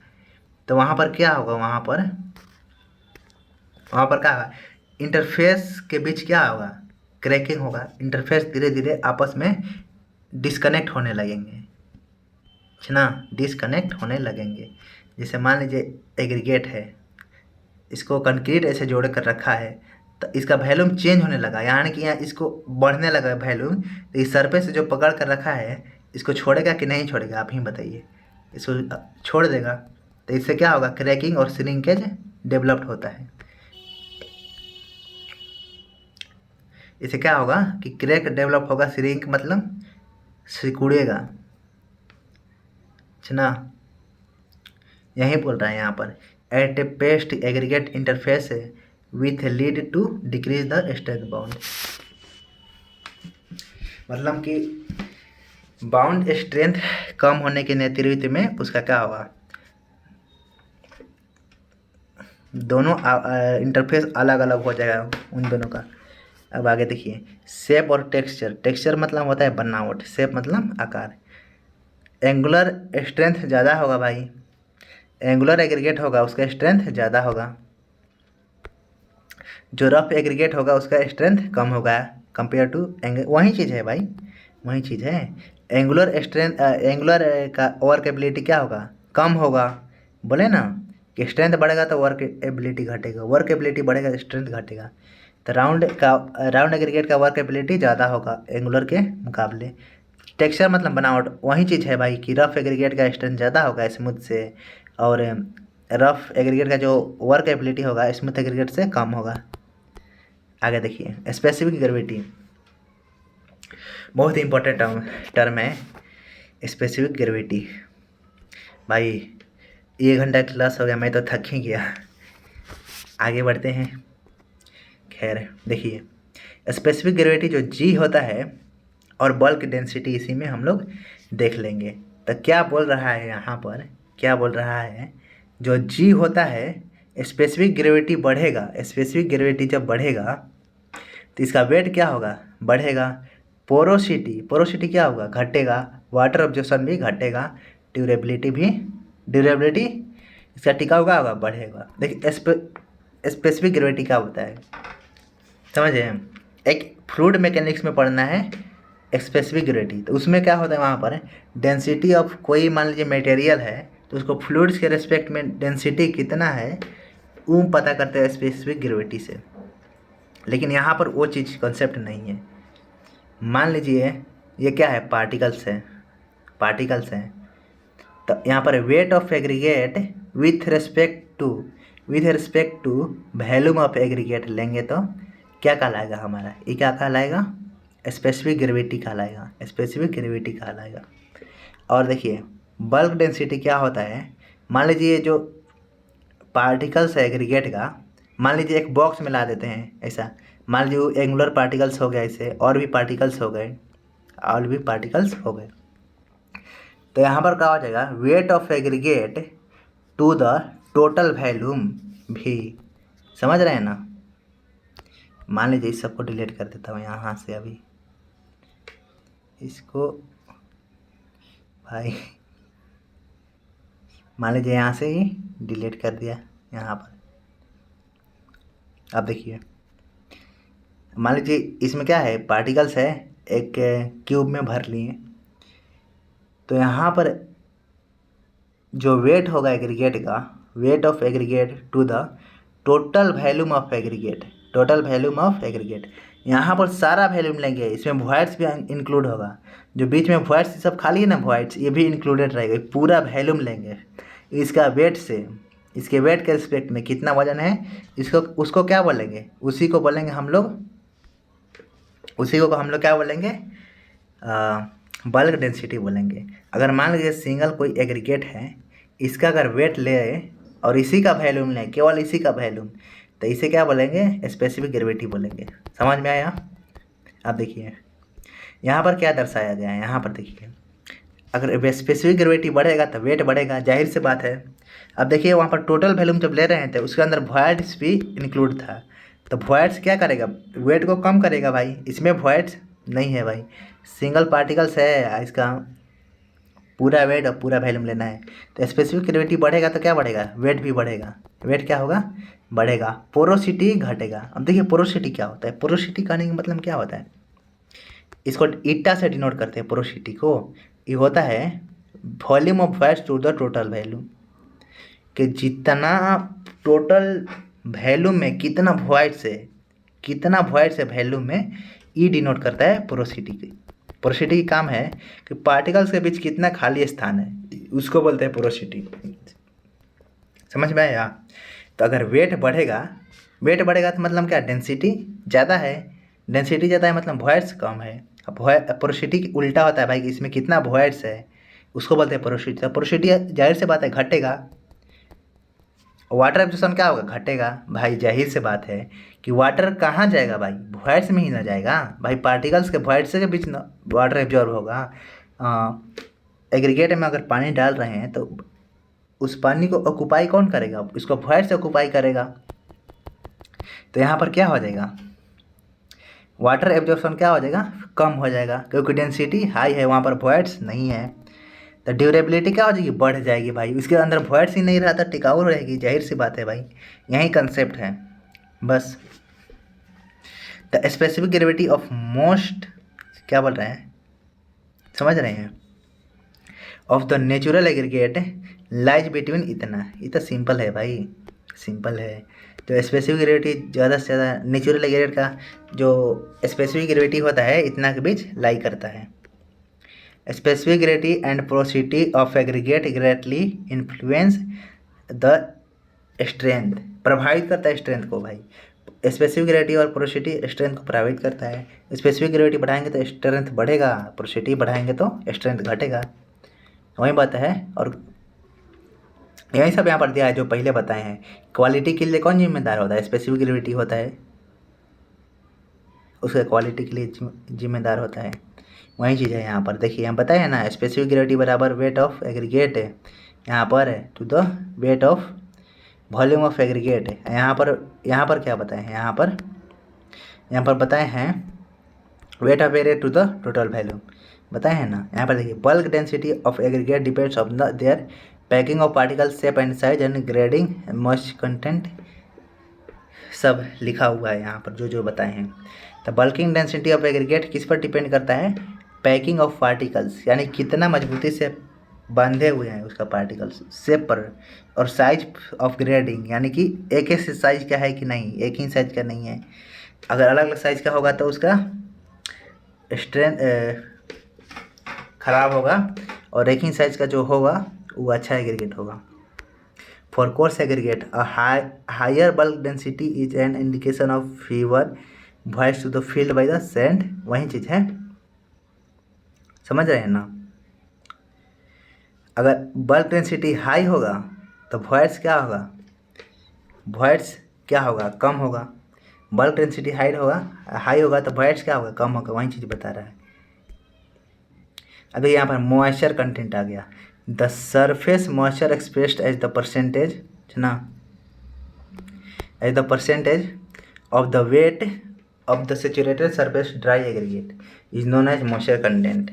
तो वहाँ पर क्या होगा, वहाँ पर क्या होगा, इंटरफेस के बीच क्या होगा, क्रैकिंग होगा, इंटरफेस धीरे धीरे आपस में डिस्कनेक्ट होने लगेंगे, है ना, डिस्कनेक्ट होने लगेंगे। जैसे मान लीजिए एग्रीगेट है, इसको कंक्रीट ऐसे जोड़ कर रखा है, तो इसका वॉल्यूम चेंज होने लगा, यानी कि यहाँ इसको बढ़ने लगा वॉल्यूम, तो इस सरफेस से जो पकड़ कर रखा है इसको छोड़ेगा कि नहीं छोड़ेगा, आप ही बताइए। इसको छोड़ देगा तो इससे क्या होगा, क्रैकिंग और श्रिंकेज डेवलप्ड होता है। इससे क्या होगा कि क्रैक डेवलप होगा, श्रिंक मतलब सिकुड़ेगा, है ना, यही बोल रहा है यहाँ पर। At a paste aggregate interface with lead to decrease the strength bound, मतलब कि बाउंड स्ट्रेंथ कम होने के नेतृत्व में उसका क्या होगा, दोनों इंटरफेस अलग अलग हो जाएगा उन दोनों का। अब आगे देखिए शेप और टेक्सचर, टेक्सचर मतलब होता है बनावट, शेप मतलब आकार। एंगुलर स्ट्रेंथ ज़्यादा होगा भाई, एंगुलर एग्रीगेट होगा उसका स्ट्रेंथ ज़्यादा होगा, जो रफ एग्रीगेट होगा उसका स्ट्रेंथ कम होगा कंपेयर टू वही चीज़ है भाई, वही चीज़ है। एंगुलर स्ट्रेंथ एंगुलर का वर्क एबिलिटी क्या होगा, कम होगा, बोले ना कि स्ट्रेंथ बढ़ेगा तो वर्क एबिलिटी घटेगा, वर्क एबिलिटी बढ़ेगा तो स्ट्रेंथ घटेगा। तो राउंड एग्रीगेट का वर्क एबिलिटी ज़्यादा होगा एंगुलर के मुकाबले। टेक्सचर मतलब बनावट, वही चीज़ है भाई कि रफ एग्रीगेट का स्ट्रेंथ ज़्यादा होगा स्मूथ से, और रफ एग्रीगेट का जो वर्क एबिलिटी होगा स्मूथ एग्रीगेट से कम होगा। आगे देखिए स्पेसिफिक ग्रेविटी, बहुत ही इंपॉर्टेंट टर्म है स्पेसिफिक ग्रेविटी। भाई 1 घंटा क्लास हो गया, मैं तो थक ही गया, आगे बढ़ते हैं। खैर देखिए स्पेसिफिक ग्रेविटी जो जी होता है और बल्क डेंसिटी इसी में हम लोग देख लेंगे। तो क्या बोल रहा है यहाँ पर, क्या बोल रहा है, जो जी होता है स्पेसिफिक ग्रेविटी बढ़ेगा, स्पेसिफिक ग्रेविटी जब बढ़ेगा तो इसका वेट क्या होगा, बढ़ेगा। पोरोसिटी क्या होगा, घटेगा, वाटर ऑब्जॉर्प्शन भी घटेगा, ड्यूरेबिलिटी इसका टिकाऊ क्या होगा, बढ़ेगा। देखिए स्पेसिफिक ग्रेविटी क्या होता है समझे, एक फ्लूइड मैकेनिक्स में पढ़ना है स्पेसिफिक ग्रेविटी, तो उसमें क्या होता है, वहाँ पर डेंसिटी ऑफ कोई मान लीजिए मटेरियल है तो उसको फ्लूइड्स के रेस्पेक्ट में डेंसिटी कितना है वो पता करते हैं स्पेसिफिक ग्रेविटी से। लेकिन यहाँ पर वो चीज़ कॉन्सेप्ट नहीं है। मान लीजिए ये क्या है, पार्टिकल्स हैं। तो यहाँ पर weight of aggregate with respect to volume of aggregate लेंगे तो क्या कहलाएगा हमारा, ये क्या कहलाएगा, स्पेसिफिक ग्रेविटी कहलाएगा। और देखिए बल्क डेंसिटी क्या होता है, मान लीजिए जो पार्टिकल्स है एग्रीगेट का, मान लीजिए एक बॉक्स में ला देते हैं ऐसा, मान लीजिए एंगुलर पार्टिकल्स हो गए, ऐसे और भी पार्टिकल्स हो गए, तो यहाँ पर क्या हो जाएगा, weight of aggregate to the total volume भी। समझ रहे हैं ना। मान लीजिए इस सबको डिलीट कर देता हूँ यहाँ से, अभी इसको भाई मान लीजिए यहाँ से ही डिलीट कर दिया यहाँ पर। अब देखिए मान लीजिए इसमें क्या है, पार्टिकल्स है, एक क्यूब में भर लिए, तो यहाँ पर जो वेट होगा एग्रीगेट का, weight of aggregate to the total volume of aggregate, यहाँ पर सारा वैल्यूम लेंगे, इसमें वॉइड्स भी इंक्लूड होगा, जो बीच में वॉइड्स सब खाली है ना, वॉइड्स ये भी इंक्लूडेड रहेगा, पूरा वैल्यूम लेंगे इसका वेट से, इसके वेट के रिस्पेक्ट में कितना वजन है, उसको क्या बोलेंगे, उसी को हम लोग क्या बोलेंगे, बल्क डेंसिटी बोलेंगे। अगर मान लीजिए सिंगल कोई एग्रीगेट है, इसका अगर वेट ले और इसी का वैल्यूम लें, केवल इसी का वैल्यूम, तो इसे क्या बोलेंगे, स्पेसिफिक ग्रेविटी बोलेंगे। समझ में आया। अब देखिए यहाँ पर क्या दर्शाया गया है, यहाँ पर देखिए अगर स्पेसिफिक ग्रेविटी बढ़ेगा तो वेट बढ़ेगा, जाहिर सी बात है। अब देखिए वहाँ पर टोटल वैल्यूम जब ले रहे थे उसके अंदर वॉइड्स भी इंक्लूड था, तो वॉइड्स क्या करेगा, वेट को कम करेगा भाई, इसमें वॉइड्स नहीं है भाई, सिंगल पार्टिकल्स है, इसका पूरा वेट और पूरा वैल्यूम लेना है, तो स्पेसिफिक ग्रेविटी बढ़ेगा तो क्या बढ़ेगा, वेट भी बढ़ेगा, वेट क्या होगा, बढ़ेगा, पोरोसिटी घटेगा। अब देखिए पोरोसिटी क्या होता है, पोरोसिटी कहने का मतलब क्या होता है, इसको ईटा से डिनोट करते हैं पोरोसिटी को, ये होता है volume of voids to the total volume, कि जितना टोटल वैल्यूम में कितना वॉइड्स है वैल्यूम में, ई डिनोट करता है पोरोसिटी की काम है कि पार्टिकल्स के बीच कितना खाली स्थान है, उसको बोलते हैं पोरोसिटी। समझ में आया। तो अगर वेट बढ़ेगा तो मतलब क्या, डेंसिटी ज़्यादा है मतलब वॉइड्स कम है। अब पोरोसिटी उल्टा होता है भाई, इसमें कितना वॉइड्स है उसको बोलते हैं पोरोसिटी। तो पोरोसिटी जाहिर से बात है घटेगा, वाटर एब्जॉर्प्शन क्या होगा, घटेगा भाई, जाहिर से बात है कि वाटर कहाँ जाएगा भाई, वॉइड्स में ही ना जाएगा भाई, पार्टिकल्स के वॉइड्स के बीच ना वाटर एब्जॉर्ब होगा। एग्रीगेट में अगर पानी डाल रहे हैं तो उस पानी को ऑक्यूपाई कौन करेगा, इसको वॉइड से ऑक्यूपाई करेगा, तो यहाँ पर क्या हो जाएगा, वाटर एब्जॉर्प्शन क्या हो जाएगा, कम हो जाएगा, क्योंकि डेंसिटी हाई है, वहाँ पर वॉइड्स नहीं है, तो ड्यूरेबिलिटी क्या हो जाएगी, बढ़ जाएगी भाई, उसके अंदर वॉइड्स ही नहीं रहा तो टिकाऊ रहेगी, जाहिर सी बात है भाई, यही कंसेप्ट है बस। The specific gravity of most, क्या बोल रहे हैं, समझ रहे हैं, of the natural aggregate lies between इतना, ये तो सिंपल है भाई, सिंपल है। तो स्पेसिफिक ग्रेविटी ज़्यादा से ज़्यादा नेचुरल एग्रीगेट का जो स्पेसिफिक ग्रेविटी होता है इतना के बीच लाई करता है। Specific gravity and porosity of aggregate greatly influence the strength, प्रभावित करता है स्ट्रेंथ को भाई, स्पेसिफिक ग्रेविटी और पोरोसिटी स्ट्रेंथ को प्रभावित करता है। स्पेसिफिक ग्रेविटी बढ़ाएंगे तो स्ट्रेंथ बढ़ेगा, पोरोसिटी बढ़ाएंगे तो स्ट्रेंथ घटेगा, वही बात है। और यही सब यहाँ पर दिया है जो पहले बताए हैं। क्वालिटी के लिए कौन जिम्मेदार होता है, स्पेसिफिक ग्रेविटी होता है, उसके क्वालिटी के लिए जिम्मेदार होता है, वही चीज़ है यहाँ पर। देखिए यहाँ बताया है ना, स्पेसिफिक ग्रेविटी बराबर वेट ऑफ एग्रीगेट है, यहाँ पर है to the weight of volume of aggregate है। यहाँ पर क्या बताए हैं, यहाँ पर बताए हैं weight of aggregate to the total volume बताए हैं ना। यहाँ पर देखिए bulk density of aggregate depends on their packing of particle shape and size and grading moisture content, सब लिखा हुआ है यहाँ पर जो बताए हैं। तो बल्किंग डेंसिटी ऑफ एग्रीगेट किस पर डिपेंड करता है, पैकिंग ऑफ पार्टिकल्स, यानी कितना मजबूती से बंधे हुए हैं उसका पार्टिकल्स शेप पर। और साइज ऑफ ग्रेडिंग यानी कि एक ही साइज का है कि नहीं, एक ही साइज का नहीं है। अगर अलग अलग साइज का होगा तो उसका स्ट्रेंथ खराब होगा, और एक ही साइज का जो होगा वो अच्छा एग्रीगेट होगा। For coarse aggregate a higher bulk density is an indication of fewer voids to the filled by the sand. वही चीज़ है, समझ रहे हैं ना। अगर बल्क डेंसिटी हाई होगा तो वॉइस क्या होगा, वॉइस क्या होगा, कम होगा। बल्क डेंसिटी हाई होगा तो वॉइस क्या होगा, कम होगा। वही चीज़ बता रहा है। अभी यहाँ पर मॉइस्चर कंटेंट आ गया। The surface moisture expressed as the percentage, है ना, as the percentage of the weight of the saturated surface dry aggregate is known as moisture content.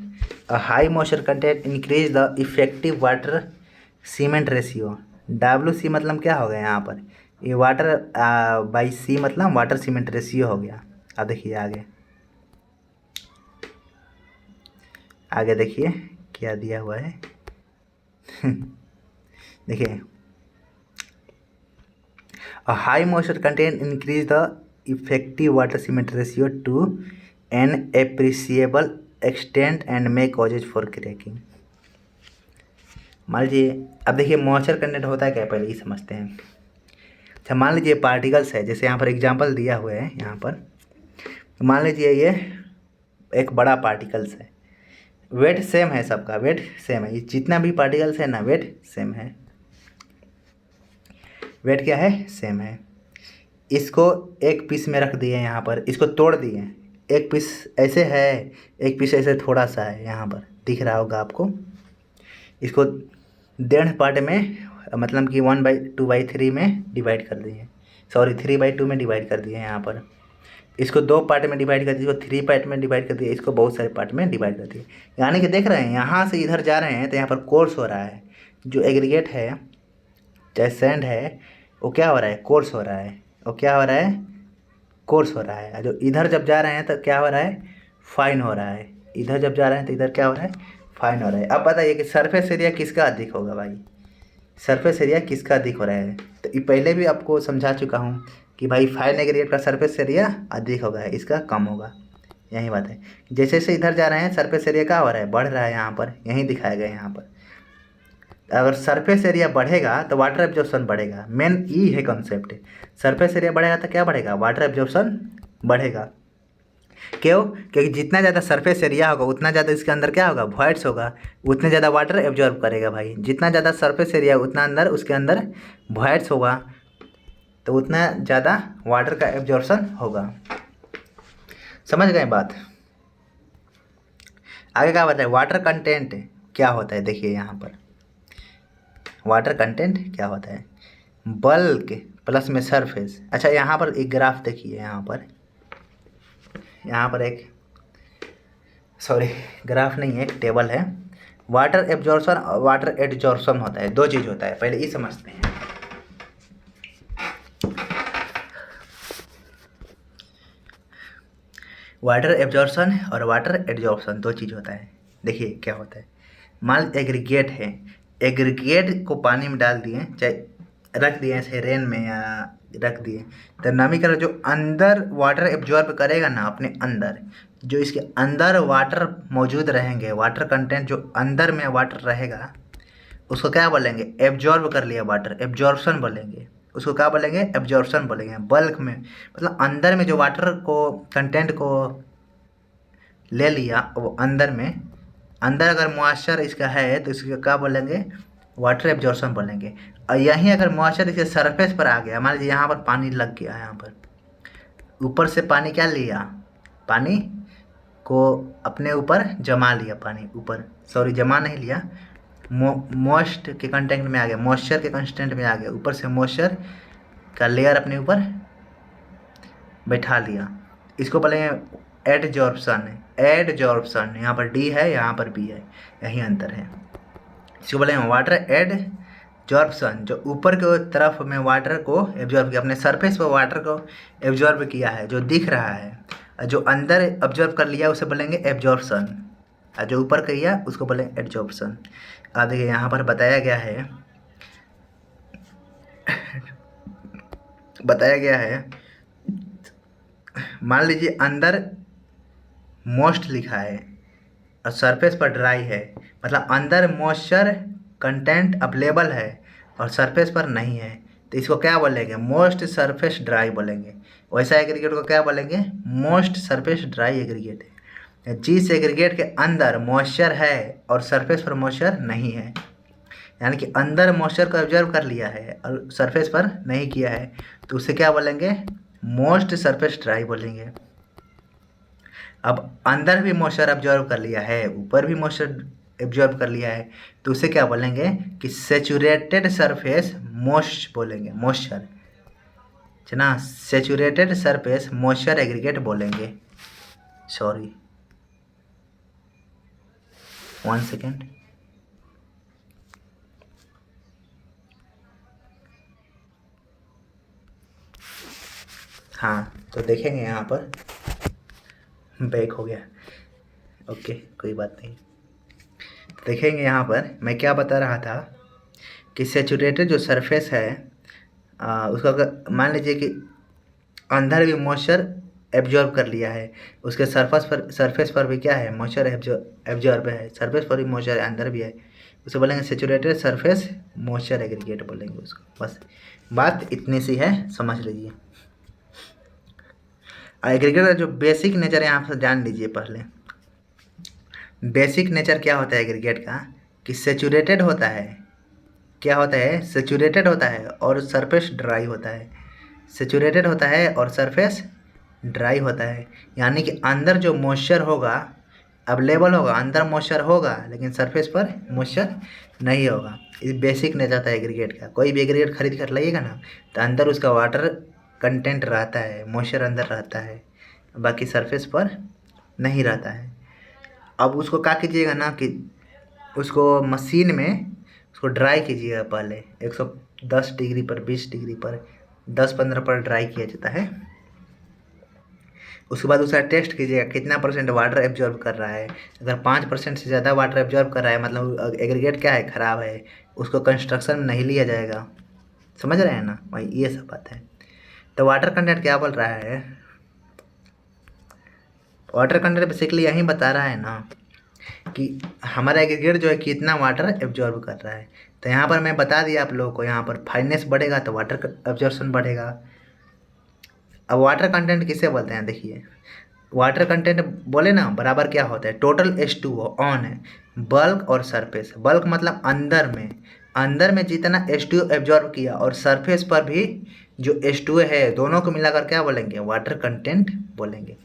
A high moisture content increase the effective water cement ratio. WC मतलब क्या हो गया यहाँ पर, ये water by सी मतलब वाटर सीमेंट रेशियो हो गया। अब देखिए आगे, आगे देखिए क्या दिया हुआ है। देखिए, a high moisture content increase the effective water cement ratio to an appreciable extent and may causes for cracking. मान लीजिए, अब देखिए मॉइस्चर कंटेंट होता है क्या, पहले ही समझते हैं। अच्छा, मान लीजिए पार्टिकल्स है, जैसे यहाँ पर एग्जांपल दिया हुआ है यहाँ पर। तो मान लीजिए ये एक बड़ा पार्टिकल्स है, वेट सेम है, सबका वेट सेम है। ये जितना भी पार्टिकल्स है ना, वेट सेम है। वेट क्या है, सेम है। इसको एक पीस में रख दिए यहाँ पर, इसको तोड़ दिए, एक पीस ऐसे है, एक पीस ऐसे थोड़ा सा है, यहाँ पर दिख रहा होगा आपको। इसको 1.5 पार्ट में, मतलब कि 1/2/3 में डिवाइड कर दिए, सॉरी 3/2 में डिवाइड कर दिए यहाँ पर। इसको 2 पार्ट में डिवाइड कर दिए, इसको 3 पार्ट में डिवाइड कर दिए, इसको बहुत सारे पार्ट में डिवाइड कर दिए। यानी कि देख रहे हैं, यहाँ से इधर जा रहे हैं तो यहाँ पर कोर्स हो रहा है। जो एग्रीगेट है चाहे सैंड है, वो क्या हो रहा है, कोर्स हो रहा है। वो क्या हो रहा है, कोर्स हो रहा है। जो इधर जब जा रहे हैं तो क्या हो रहा है, फाइन हो रहा है। इधर जब जा रहे हैं तो इधर क्या हो रहा है, फाइन हो रहा है। अब बताइए कि सरफेस एरिया किसका अधिक होगा भाई, सरफेस एरिया किसका अधिक हो रहा है। तो ये पहले भी आपको समझा चुका हूँ कि भाई फाइन एग्रीगेट का सरफेस एरिया अधिक होगा, इसका कम होगा। यही बात है। जैसे जैसे इधर जा रहे हैं सरफेस एरिया क्या हो रहा है, बढ़ रहा है। यहाँ पर यही दिखाया गया है। यहाँ पर अगर सरफेस एरिया बढ़ेगा तो वाटर एब्जॉर्प्शन बढ़ेगा। मेन ई है कॉन्सेप्ट। सरफेस एरिया बढ़ेगा तो क्या बढ़ेगा, वाटर एब्जॉर्प्शन बढ़ेगा। क्यों, क्योंकि जितना ज़्यादा सरफेस एरिया होगा उतना ज़्यादा इसके अंदर क्या होगा, वॉइड्स होगा, उतने ज़्यादा वाटर एब्जॉर्ब करेगा भाई। जितना ज़्यादा सरफेस एरिया उतना अंदर उसके अंदर वॉइड्स होगा, तो उतना ज़्यादा वाटर का एब्जॉर्प्शन होगा। समझ गए बात। आगे क्या बताए, वाटर कंटेंट क्या होता है। देखिए यहाँ पर वाटर कंटेंट क्या होता है, बल्क प्लस में सरफेस। अच्छा, यहाँ पर एक ग्राफ देखिए, यहाँ पर एक, सॉरी ग्राफ नहीं है, एक टेबल है। वाटर एब्जॉर्प्शन और वाटर एडजॉर्प्शन होता है, दो चीज़ होता है, पहले ये समझते हैं। वाटर एब्जॉर्प्शन और वाटर एडजॉर्प्शन दो चीज़ होता है। देखिए क्या होता है, मान एग्रीगेट है, एग्रीगेट को पानी में डाल दिए, चाहे रख दिए ऐसे रेन में या रख दिए, तो नमीकरण जो अंदर वाटर एब्जॉर्ब करेगा ना, अपने अंदर जो इसके अंदर वाटर मौजूद रहेंगे, वाटर कंटेंट जो अंदर में वाटर रहेगा, उसको क्या बोलेंगे, एब्जॉर्ब कर लिया वाटर, एब्जॉर्प्शन बोलेंगे। उसको क्या बोलेंगे, एब्जॉर्प्शन बोलेंगे। बल्क में मतलब अंदर में जो वाटर को कंटेंट को ले लिया, वो अंदर में, अंदर अगर मॉइस्चर इसका है तो इसको क्या बोलेंगे, वाटर एब्जॉर्प्शन बोलेंगे। और यहीं अगर मॉइस्चर इसके सरफेस पर आ गया, मान लीजिए यहाँ पर पानी लग गया, यहाँ पर ऊपर से पानी क्या लिया, पानी को अपने ऊपर जमा लिया, पानी ऊपर, सॉरी जमा नहीं लिया, मॉइस्ट के कंटेंट में आ गया, मॉइस्चर के कंटेंट में आ गया, ऊपर से मॉइस्चर का लेयर अपने ऊपर बैठा लिया। इसको बोलेंगे एडजॉर्प्शन। एडजॉर्प्शन, यहाँ पर डी है, यहाँ पर बी है, यही अंतर है। इसको बोलेंगे वाटर एडजॉर्प्शन, जो ऊपर के तरफ में वाटर को एब्जॉर्ब किया, अपने सरफेस पर वाटर को एब्जॉर्ब किया है, जो दिख रहा है। जो अंदर एब्जॉर्ब कर लिया उसे बोलेंगे एब्जॉर्प्शन। और जो ऊपर का किया उसको बोले एडजॉर्प्शन। अब देखिए यहाँ पर बताया गया है मान लीजिए अंदर मोस्ट लिखा है और सरफेस पर ड्राई है, मतलब अंदर मॉइस्चर कंटेंट अवेलेबल है और सरफेस पर नहीं है, तो इसको क्या बोलेंगे? मोस्ट सरफेस ड्राई बोलेंगे। वैसा एग्रीगेट को क्या बोलेंगे? मोस्ट सरफेस ड्राई एग्रीगेट है। जिस एग्रीगेट के अंदर मॉइस्चर है और सरफेस पर मॉइस्चर नहीं है, यानी कि अंदर मॉइस्चर को ऑब्जर्व कर लिया है और सरफेस पर नहीं किया है, तो उसे क्या बोलेंगे? मोस्ट सरफेस ड्राई बोलेंगे। अब अंदर भी मॉइस्चर ऑब्जर्व कर लिया है, ऊपर भी मॉइस्चर एब्जॉर्ब कर लिया है, तो उसे क्या बोलेंगे? कि सेचुरेटेड सरफेस मोस्ट बोलेंगे, मॉइस्चर है ना, सेचुरेटेड सरफेस मॉइस्चर एग्रीगेट बोलेंगे। Sorry 1 second. हाँ, तो देखेंगे यहाँ पर बैक हो गया, ओके कोई बात नहीं। तो देखेंगे यहाँ पर मैं क्या बता रहा था कि सेचुरेटेड जो सरफेस है उसका मान लीजिए कि अंदर भी मॉइस्चर एब्जॉर्ब कर लिया है, उसके सरफेस पर भी क्या है? मॉइस्चर एब्जॉर्ब है, सरफेस पर भी मॉइस्चर है, अंदर भी है, उसे बोलेंगे सेचुरेटेड सरफेस मॉइस्चर एग्रीगेट बोलेंगे उसको। बस बात इतनी सी है, समझ लीजिए। एग्रीगेट का जो बेसिक नेचर है यहाँ पर जान लीजिए पहले। बेसिक नेचर क्या होता है एग्रीगेट का? कि सेचुरेटेड होता है। क्या होता है? सेचुरेटेड होता है और सरफेस ड्राई होता है। सेचुरेटेड होता है और सरफेस ड्राई होता है, यानी कि अंदर जो मॉइस्चर होगा अवेलेबल होगा, अंदर मॉइस्चर होगा लेकिन सरफेस पर मॉइस्चर नहीं होगा। ये बेसिक नेचर था एग्रीगेट का। कोई भी एग्रीगेट खरीद कर लाइएगा ना, तो अंदर उसका वाटर कंटेंट रहता है, मॉइस्चर अंदर रहता है, बाकी सरफेस पर नहीं रहता है। अब उसको क्या कीजिएगा ना कि उसको मशीन में उसको ड्राई कीजिएगा पहले 110 डिग्री पर, 20 डिग्री पर, 10-15 पर ड्राई किया जाता है। उसके बाद उसका टेस्ट कीजिएगा कितना परसेंट वाटर एब्जॉर्ब कर रहा है। अगर 5% से ज़्यादा वाटर एब्जॉर्ब कर रहा है, मतलब एग्रीगेट क्या है? ख़राब है, उसको कंस्ट्रक्शन में नहीं लिया जाएगा। समझ रहे हैं ना भाई? ये सब बात है। तो वाटर कंटेंट क्या बोल रहा है? वाटर कंटेंट बेसिकली यही बता रहा है ना कि हमारा एग्रीगेट जो है कितना वाटर एब्जॉर्ब कर रहा है। तो यहाँ पर मैं बता दिया आप लोगों को, यहाँ पर फाइननेस बढ़ेगा तो वाटर एब्जॉर्प्शन बढ़ेगा। अब वाटर कंटेंट किसे बोलते हैं? देखिए, वाटर कंटेंट बोले ना बराबर क्या होता है? टोटल H2O ऑन है, बल्क और सरफेस। बल्क मतलब अंदर में जितना H2O एब्जॉर्ब किया और सरफेस पर भी जो H2O है, दोनों को मिलाकर क्या बोलेंगे? वाटर कंटेंट बोलेंगे।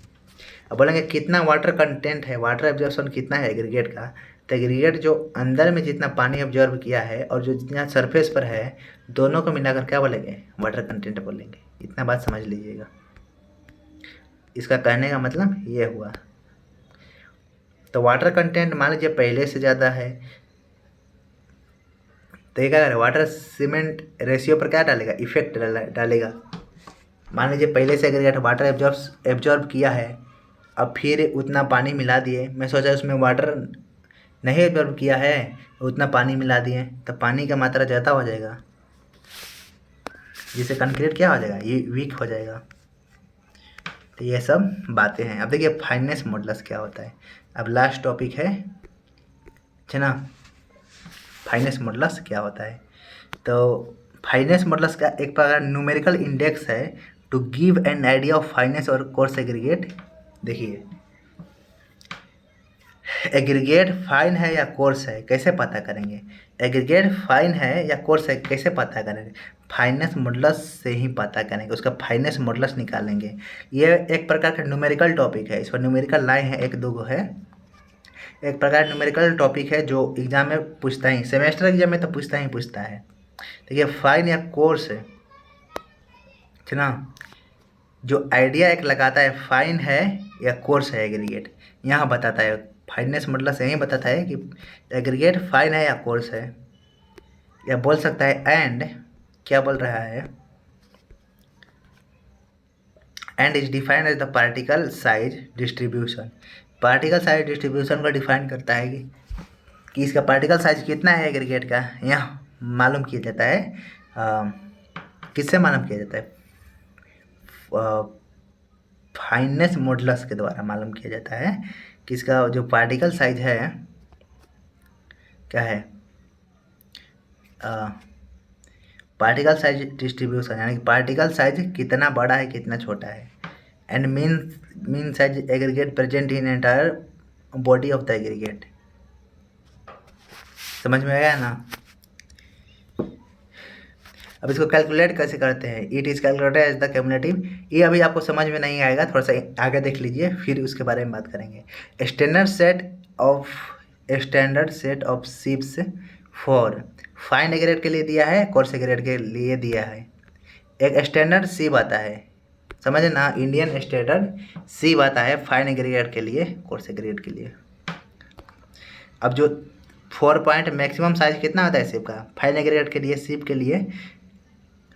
अब बोलेंगे कितना वाटर कंटेंट है, वाटर एब्जॉर्प्शन कितना है एग्रीगेट का? तो एग्रीगेट जो अंदर में जितना पानी एब्जॉर्ब किया है और जो जितना सरफेस पर है, दोनों को मिलाकर क्या बोलेंगे? वाटर कंटेंट बोलेंगे। इतना बात समझ लीजिएगा। इसका कहने का मतलब ये हुआ। तो वाटर कंटेंट मान लीजिए पहले से ज़्यादा है, तो ये क्या करेगा? वाटर सीमेंट रेशियो पर क्या डालेगा? इफेक्ट डालेगा। मान लीजिए पहले से एग्रीगेट वाटर एब्जॉर्ब किया है, अब फिर उतना पानी मिला दिए। मैं सोचा उसमें वाटर नहीं एब्जॉर्ब किया है, उतना पानी मिला दिए, तो पानी का मात्रा ज़्यादा हो जाएगा, जिससे कंक्रीट क्या हो जाएगा? ये वीक हो जाएगा। तो ये सब बातें हैं। अब देखिए फाइननेस मॉडुलस क्या होता है। अब लास्ट टॉपिक है ना, फाइननेस मॉडुलस क्या होता है। तो फाइननेस मॉडुलस का एक प्रकार न्यूमेरिकल इंडेक्स है to give an idea of fineness और कोर्स एग्रीगेट। देखिए, एग्रीगेट फाइन है या कोर्स है, कैसे पता करेंगे? एग्रीगेट फाइन है या कोर्स है, कैसे पता करेंगे? फाइननेस मॉडुलस से ही पता करेंगे, उसका फाइननेस मॉडुलस निकालेंगे। ये एक प्रकार का न्यूमेरिकल टॉपिक है, इस पर न्यूमेरिकल लाइन है, एक दो गो है। एक प्रकार न्यूमेरिकल टॉपिक है जो एग्जाम में पूछता ही, सेमेस्टर एग्जाम में तो पूछता है। देखिए फाइन या कोर्स है ना, जो आइडिया एक लगाता है फाइन है या कोर्स है एग्रीगेट, यहाँ बताता है। फाइननेस मॉडुलस यही बताता है कि एग्रीगेट फाइन है या कोर्स है, या बोल सकता है एंड क्या बोल रहा है? And is defined as the particle size distribution. Particle size distribution को डिफाइन करता है कि इसका पार्टिकल साइज कितना है एग्रीगेट का, यह मालूम किया जाता है किससे मालूम किया जाता है, फाइनेस मॉडुलस के द्वारा मालूम किया जाता है कि इसका जो पार्टिकल साइज है क्या है, पार्टिकल साइज डिस्ट्रीब्यूशन, यानी कि पार्टिकल साइज कितना बड़ा है कितना छोटा है, and mean size aggregate present in entire body of the aggregate. समझ में आया ना। अब इसको कैलकुलेट कैसे करते हैं, it is calculated as the cumulative. ये अभी आपको समझ में नहीं आएगा, थोड़ा सा आगे देख लीजिए फिर उसके बारे में बात करेंगे। Standard set of ships for fine aggregate के लिए दिया है, कोर्स एग्रीगेट के लिए दिया है। एक स्टैंडर्ड शिप आता है, समझे ना, इंडियन स्टैंडर्ड शिप आता है फाइन एग्रीगेट के लिए, कोर्स एग्रीगेट के लिए। अब जो 4 पॉइंट मैक्सिमम साइज कितना होता है शिप का, फाइन एग्रीगेट के लिए शिप के लिए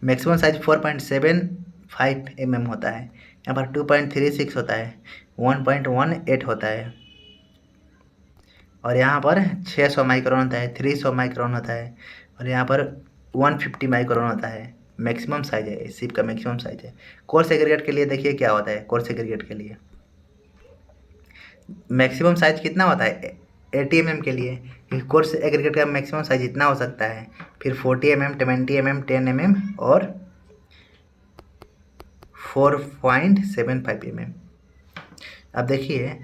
मैक्सिमम साइज 4.75 mm होता है। यहाँ पर 2.36 होता है, 1.18 होता है, और यहाँ पर 600 माइक्रोन होता है, 300 माइक्रोन होता है, और यहाँ पर 150 माइक्रोन होता है। मैक्सिमम साइज है शिप का, मैक्सिमम साइज है। कोर्स एग्रीगेट के लिए देखिए क्या होता है, कोर्स एग्रीगेट के लिए मैक्सिमम साइज कितना होता है 80 mm के लिए। कोर्स एग्रीगेट का मैक्सिमम साइज इतना हो सकता है, फिर 40 mm, 20 mm, 10 mm और 4.75 mm। अब देखिए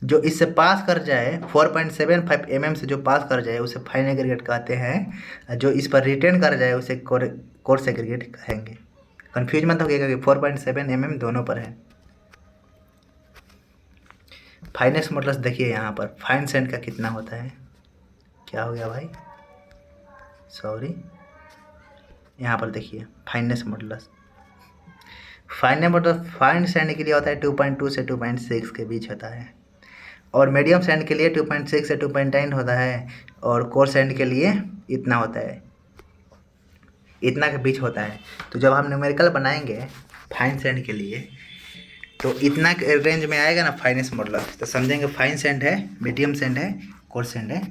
जो इससे पास कर जाए 4.75 mm से जो पास कर जाए उसे फाइन एग्रीगेट कहते हैं, जो इस पर रिटेन कर जाए उसे कोर्स एग्रीगेट कहेंगे। कंफ्यूज मत होइएगा कि 4.7 mm दोनों पर है। फाइनेस मॉडुलस देखिए यहाँ पर फाइन सैंड का कितना होता है, क्या हो गया भाई, सॉरी, यहाँ पर देखिए फाइनेस मॉडुलस। फाइन सैंड के लिए होता है 2.2 से 2.6 के बीच होता है, और मीडियम सैंड के लिए 2.6 से 2.9 होता है, और कोर्स सैंड के लिए इतना होता है, इतना के बीच होता है। तो जब हम न्यूमेरिकल बनाएंगे फाइन सैंड के लिए तो इतना रेंज में आएगा ना फाइनेस मॉडुलस, तो समझेंगे फाइन सैंड है, मीडियम सैंड है, कोर्स सैंड है,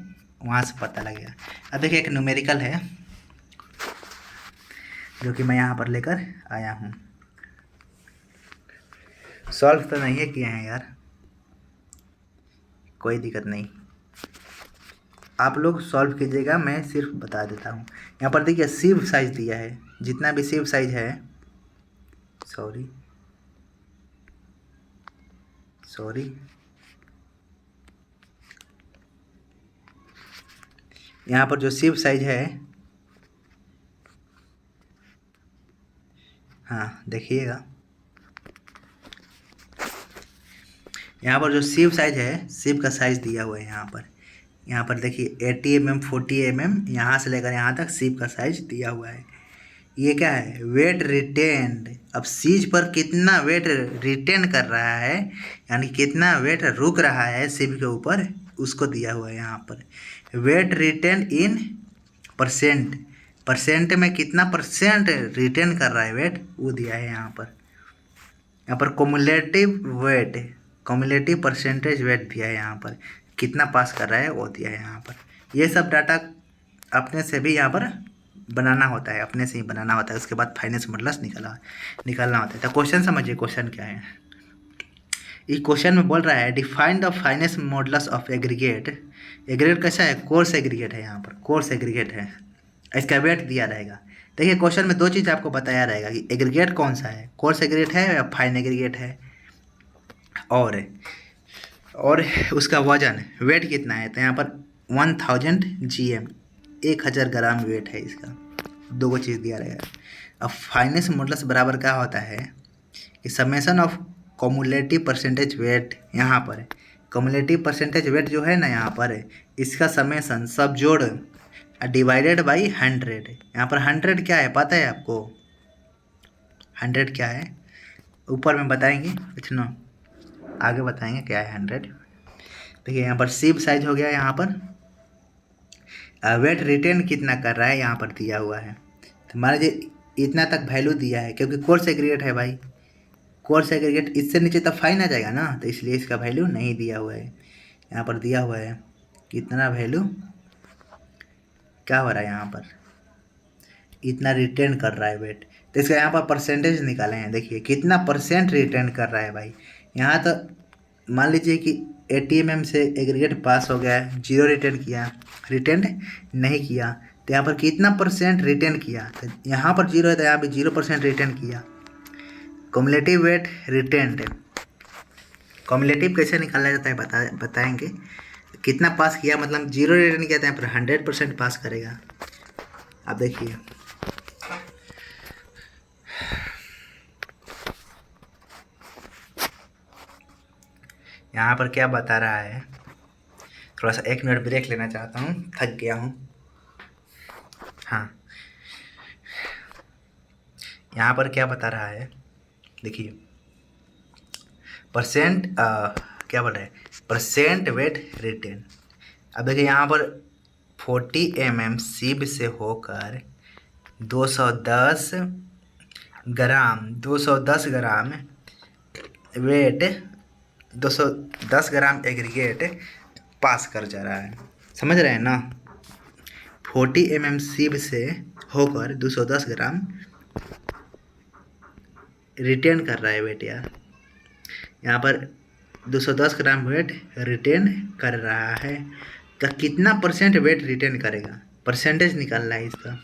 वहाँ से पता लगेगा। अब देखिए एक न्यूमेरिकल है जो कि मैं यहाँ पर लेकर आया हूँ। सॉल्व तो नहीं है किए हैं यार, कोई दिक्कत नहीं, आप लोग सॉल्व कीजिएगा, मैं सिर्फ बता देता हूँ। यहाँ पर देखिए शिप साइज दिया है, जितना भी शिप साइज है, सॉरी यहाँ पर जो शिप साइज है, हाँ देखिएगा यहाँ पर जो शिप साइज है, शिप का साइज दिया हुआ है यहाँ पर देखिए 80 mm, 40 mm, यहाँ से लेकर यहाँ तक शिप का साइज दिया हुआ है। ये क्या है, वेट रिटेन्ड। अब सीज पर कितना वेट रिटेन कर रहा है, यानी कितना वेट रुक रहा है शिप के ऊपर, उसको दिया हुआ है यहाँ पर। वेट रिटेन इन परसेंट, परसेंट में कितना परसेंट रिटेन कर रहा है वेट, वो दिया है यहाँ पर कम्युलेटिव परसेंटेज वेट दिया है यहाँ पर, कितना पास कर रहा है वो दिया है यहाँ पर। ये सब डाटा अपने से भी यहाँ पर बनाना होता है, अपने से ही बनाना होता है, उसके बाद फाइनेस मॉडुलस निकालना होता है। तो क्वेश्चन समझिए, क्वेश्चन क्या है। इस क्वेश्चन में बोल रहा है define the finance modulus of aggregate. Aggregate कैसा है, कोर्स एग्रीगेट है, यहाँ पर कोर्स एग्रीगेट है, इसका वेट दिया रहेगा। देखिए क्वेश्चन में दो चीज़ आपको बताया रहेगा कि एग्रीगेट कौन सा है, कोर्स एग्रीगेट है या फाइन एग्रीगेट है, और उसका वजन वेट कितना है। तो यहाँ पर 1000 GM, 1000 ग्राम वेट है इसका, दो चीज़ दिया रहेगा। अब फाइनेस मॉडुलस बराबर क्या होता है कि summation of cumulative percentage wait, यहाँ पर कम्युलेटिव परसेंटेज वेट जो है ना यहाँ पर, इसका समेशन सब जोड़ डिवाइडेड बाई 100। यहाँ पर 100 क्या है पता है आपको, 100 क्या है ऊपर में बताएंगे, इतना आगे बताएंगे क्या है 100। देखिए यहाँ पर शिप साइज हो गया, यहाँ पर वेट रिटेन कितना कर रहा है यहाँ पर दिया हुआ है। तो मान लीजिए इतना तक वैल्यू दिया है, क्योंकि कोर्स एग्रीगेट है भाई, कोर्स एग्रीगेट इससे नीचे तो फाइन आ जाएगा ना, तो इसलिए इसका वैल्यू नहीं दिया हुआ है। यहाँ पर दिया हुआ है कितना वैल्यू क्या हो रहा है, यहाँ पर इतना रिटर्न कर रहा है वेट, तो इसका यहाँ पर परसेंटेज निकाले हैं। देखिए कितना परसेंट रिटर्न कर रहा है भाई। यहाँ तो मान लीजिए कि 80 mm से एग्रीगेट पास हो गया है, 0 रिटर्न किया, रिटर्न नहीं किया, तो यहाँ पर कितना परसेंट रिटर्न किया, तो यहाँ पर 0 है तो यहाँ पर 0% रिटर्न किया। कम्युलेटिव वेट रिटर्न, कम्युलेटिव कैसे निकाला जाता है बताएंगे। कितना पास किया मतलब 0 रिटर्न किया था, यहाँ पर 100% पास करेगा। अब देखिए यहाँ पर क्या बता रहा है, थोड़ा सा 1 मिनट ब्रेक लेना चाहता हूँ, थक गया हूँ। हाँ यहाँ पर क्या बता रहा है, देखिए परसेंट क्या बोल रहा है, परसेंट वेट रिटर्न। अब देखिए यहाँ पर 40 mm सिब से होकर 210 ग्राम वेट 210 ग्राम एग्रीगेट पास कर जा रहा है, समझ रहे हैं ना। 40 mm सिब से होकर 210 ग्राम रिटर्न कर रहा है वेट यार। यहाँ पर 210 ग्राम वेट रिटर्न कर रहा है, तो कितना परसेंट वेट रिटर्न करेगा, परसेंटेज निकालना है इसका।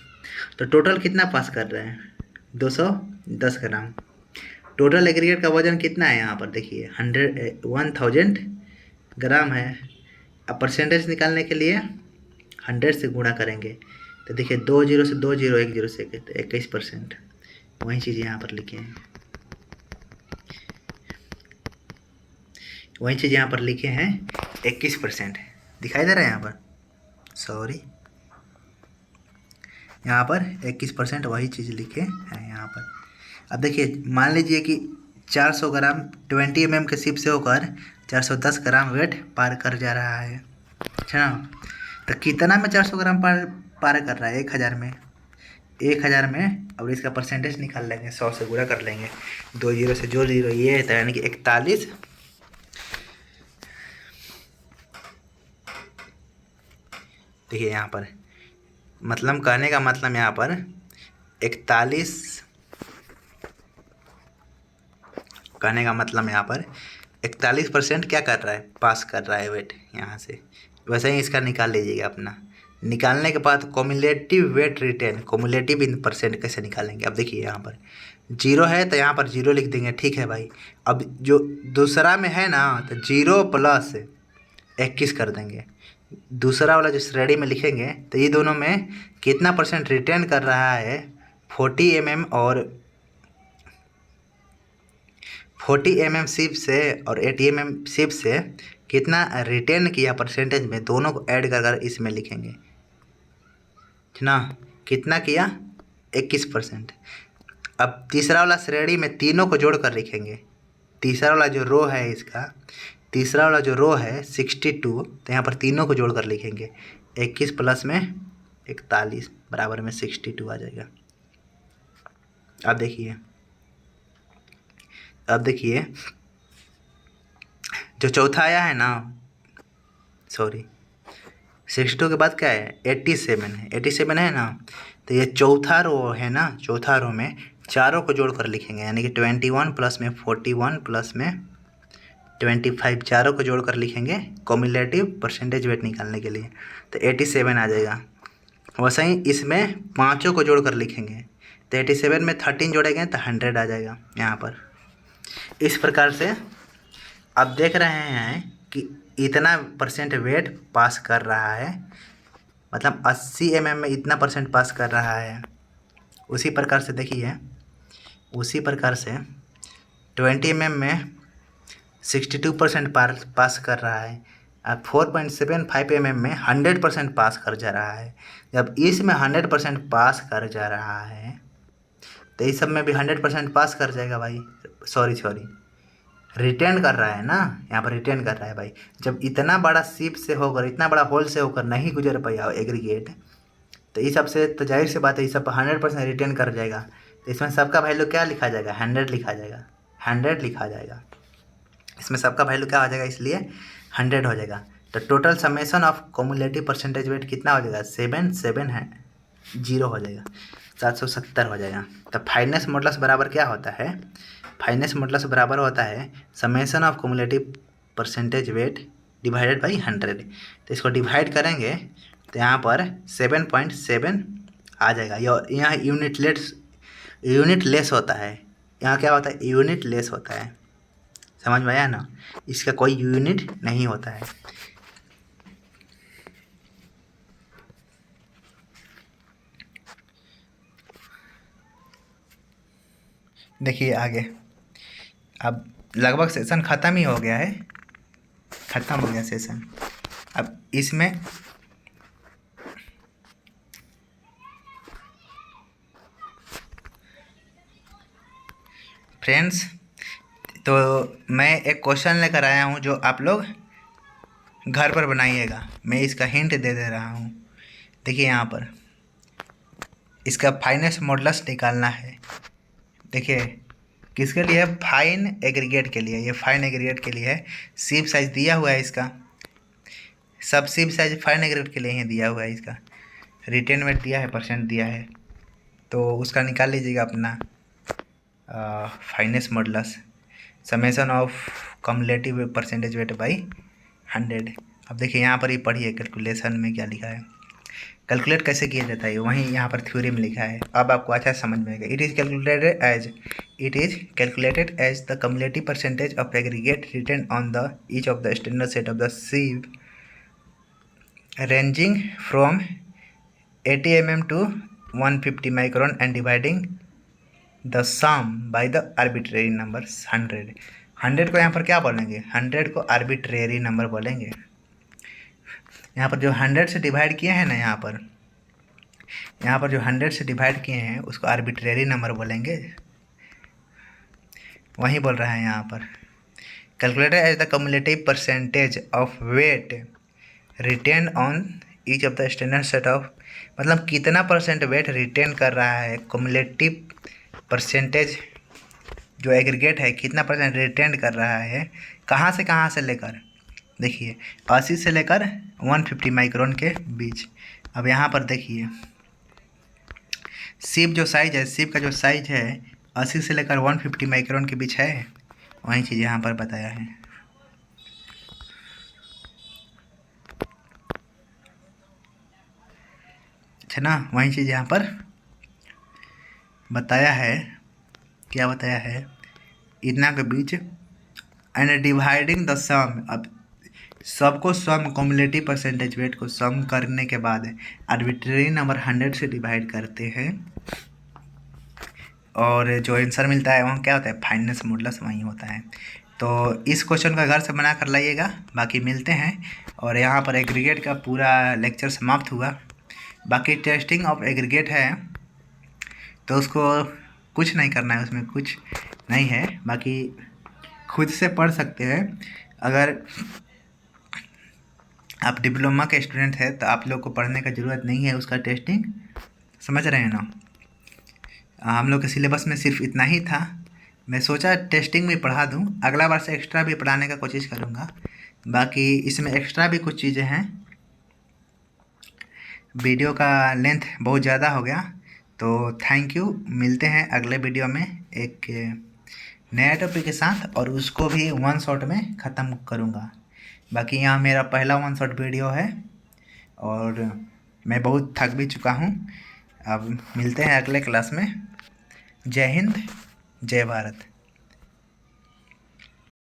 तो टोटल कितना पास कर रहे हैं, 210 ग्राम। टोटल एग्रीगेट का वजन कितना है, यहाँ पर देखिए 1000 ग्राम है। अब परसेंटेज निकालने के लिए 100 से गुणा करेंगे, तो देखिए 2 0 से 2 0 1 0 से 21%। वही चीज़ यहाँ पर लिखे हैं, वही चीज़ यहाँ पर लिखे हैं 21% दिखाई दे रहा है यहाँ पर, सॉरी यहाँ पर 21% वही चीज़ लिखे हैं यहाँ पर। अब देखिए मान लीजिए कि 400 ग्राम 20 mm के सिप से होकर 410 ग्राम वेट पार कर जा रहा है, अच्छा ना। तो कितना में 400 ग्राम पार कर रहा है, 1000 में, 1000 में। और इसका परसेंटेज निकाल लेंगे, 100 से गुणा कर लेंगे, 2 0 से जो 0 ये है, यानी कि 41। देखिए यहाँ पर मतलब कहने का मतलब यहाँ पर 41, कहने का मतलब यहाँ पर 41% क्या कर रहा है, पास कर रहा है वेट यहाँ से। वैसे ही इसका निकाल लीजिएगा अपना। निकालने के बाद कम्युलेटिव वेट रिटर्न, कम्युलेटिव इन परसेंट कैसे निकालेंगे। अब देखिए यहाँ पर 0 है तो यहाँ पर 0 लिख देंगे, ठीक है भाई। अब जो दूसरा में है ना, तो 0 + 21 कर देंगे। दूसरा वाला जो श्रेणी में लिखेंगे, तो ये दोनों में कितना परसेंट रिटर्न कर रहा है, 40 mm और 40 mm सिप से और 80 mm सिप से कितना रिटर्न किया परसेंटेज में, दोनों को ऐड कर इसमें लिखेंगे ना। कितना किया, 21%। अब तीसरा वाला श्रेणी में तीनों को जोड़ कर लिखेंगे। तीसरा वाला जो रो है इसका, तीसरा वाला जो रो है 62, तो यहाँ पर तीनों को जोड़ कर लिखेंगे। 21 + में 41 बराबर में 62 आ जाएगा। अब देखिए जो चौथा आया है ना, सॉरी 62 के बाद क्या है, 87 है, 87 है ना। तो ये चौथा रो है ना, चौथा रो में चारों को जोड़ कर लिखेंगे, यानी कि 21 + में 41 + में 25, चारों को जोड़ कर लिखेंगे कम्युलेटिव परसेंटेज वेट निकालने के लिए, तो 87 आ जाएगा। वैसे ही इसमें पाँचों को जोड़ कर लिखेंगे, तो 87 में 13 जोड़ेंगे तो 100 आ जाएगा यहाँ पर। इस प्रकार से अब देख रहे हैं कि इतना परसेंट वेट पास कर रहा है, मतलब 80 mm में इतना परसेंट पास कर रहा है। उसी प्रकार से देखिए, उसी प्रकार से 20 mm में 62% पास कर रहा है। अब 4.75 mm में 100% पास कर जा रहा है। जब इसमें 100% पास कर जा रहा है, तो इस सब में भी 100% पास कर जाएगा भाई। सॉरी रिटर्न कर रहा है ना, यहाँ पर रिटर्न कर रहा है भाई। जब इतना बड़ा सिप से होकर, इतना बड़ा होल से होकर नहीं गुजर पाया एग्रीगेट, तो इस सब से तो जाहिर सी बात है, इस सब 100% रिटर्न कर जाएगा। तो इसमें सबका वैल्यू क्या लिखा जाएगा, 100 लिखा जाएगा। 100 लिखा जाएगा। इसमें सबका वैल्यू क्या हो जाएगा, इसलिए 100 हो जाएगा। तो total summation of cumulative percentage wait कितना हो जाएगा, 7 है 0 हो जाएगा, 770 हो जाएगा। तो फाइनेस मॉडुलस बराबर क्या होता है, फाइनेस मॉडुलस बराबर होता है summation of cumulative percentage weight divided by 100। तो इसको डिवाइड करेंगे तो यहाँ पर 7.7 आ जाएगा। यहाँ यूनिट लेस होता है, यहाँ क्या होता है, यूनिट लेस होता है, समझ में आया ना, इसका कोई यूनिट नहीं होता है। देखिए आगे, अब लगभग सेशन ख़त्म ही हो गया है, ख़त्म हो गया सेशन। अब इसमें फ्रेंड्स, तो मैं एक क्वेश्चन लेकर आया हूँ जो आप लोग घर पर बनाइएगा। मैं इसका हिंट दे रहा हूँ। देखिए यहाँ पर इसका फाइनेस मॉडुलस निकालना है। देखिए किसके लिए, फाइन एग्रीगेट के लिए, ये फाइन एग्रीगेट के लिए है। सिप साइज दिया हुआ है इसका, सब सिप साइज फाइन एग्रीगेट के लिए ही दिया हुआ है। इसका रिटेन वेट दिया है, परसेंट दिया है, तो उसका निकाल लीजिएगा अपना finance modulus, summation of cumulative percentage weight by 100। अब देखिए यहाँ पर ही पढ़िए कैलकुलेशन में क्या लिखा है, कैलकुलेट कैसे किया जाता है वहीं यहाँ पर थ्योरी में लिखा है। अब आपको अच्छा समझ में आएगा। It is calculated as the cumulative percentage of aggregate retained on the each of the standard set of the sieve ranging from 80 mm to 150 micron and dividing the sum by the arbitrary number 100 को यहाँ पर क्या बोलेंगे, 100 को arbitrary number बोलेंगे। यहाँ पर जो 100 से डिवाइड किए हैं ना, यहाँ पर जो 100 से डिवाइड किए हैं उसको आर्बिट्रेरी नंबर बोलेंगे। वही बोल रहा है यहाँ पर, calculated as the cumulative percentage of weight retained on each of the standard set of, मतलब कितना परसेंट वेट रिटेन कर रहा है, कम्युलेटिव परसेंटेज जो एग्रीगेट है कितना परसेंट रिटेन कर रहा है, कहाँ से लेकर, देखिए 80 से लेकर 150 माइक्रोन के बीच। अब यहाँ पर देखिए सिप जो साइज है, सिप का जो साइज है 80 से लेकर 150 माइक्रोन के बीच है, वही चीज़ यहाँ पर बताया है। अच्छा ना, वही चीज़ यहाँ पर बताया है। क्या बताया है, इतना के बीच एंड डिवाइडिंग द सम। अब सबको सम, कम्युलेटिव परसेंटेज वेट को सम करने के बाद आर्बिट्रेरी नंबर 100 से डिवाइड करते हैं और जो आंसर मिलता है वहाँ क्या होता है, फाइनेस मॉडुलस वही होता है। तो इस क्वेश्चन का घर से बना कर लाइएगा। बाकी मिलते हैं। और यहाँ पर एग्रीगेट का पूरा लेक्चर समाप्त हुआ। बाकी टेस्टिंग ऑफ एग्रीगेट है तो उसको कुछ नहीं करना है, उसमें कुछ नहीं है, बाकी खुद से पढ़ सकते हैं। अगर आप डिप्लोमा के स्टूडेंट हैं तो आप लोग को पढ़ने का ज़रूरत नहीं है उसका टेस्टिंग, समझ रहे हैं ना। हम लोग के सिलेबस में सिर्फ इतना ही था। मैं सोचा टेस्टिंग में पढ़ा दूं, अगला बार से एक्स्ट्रा भी पढ़ाने का कोशिश करूंगा। बाकी इसमें एक्स्ट्रा भी कुछ चीज़ें हैं। वीडियो का लेंथ बहुत ज़्यादा हो गया, तो थैंक यू। मिलते हैं अगले वीडियो में एक नया टॉपिक के साथ, और उसको भी वन शॉट में ख़त्म करूँगा। बाकी यहाँ मेरा पहला वन शॉट वीडियो है और मैं बहुत थक भी चुका हूँ। अब मिलते हैं अगले क्लास में। जय हिंद, जय भारत।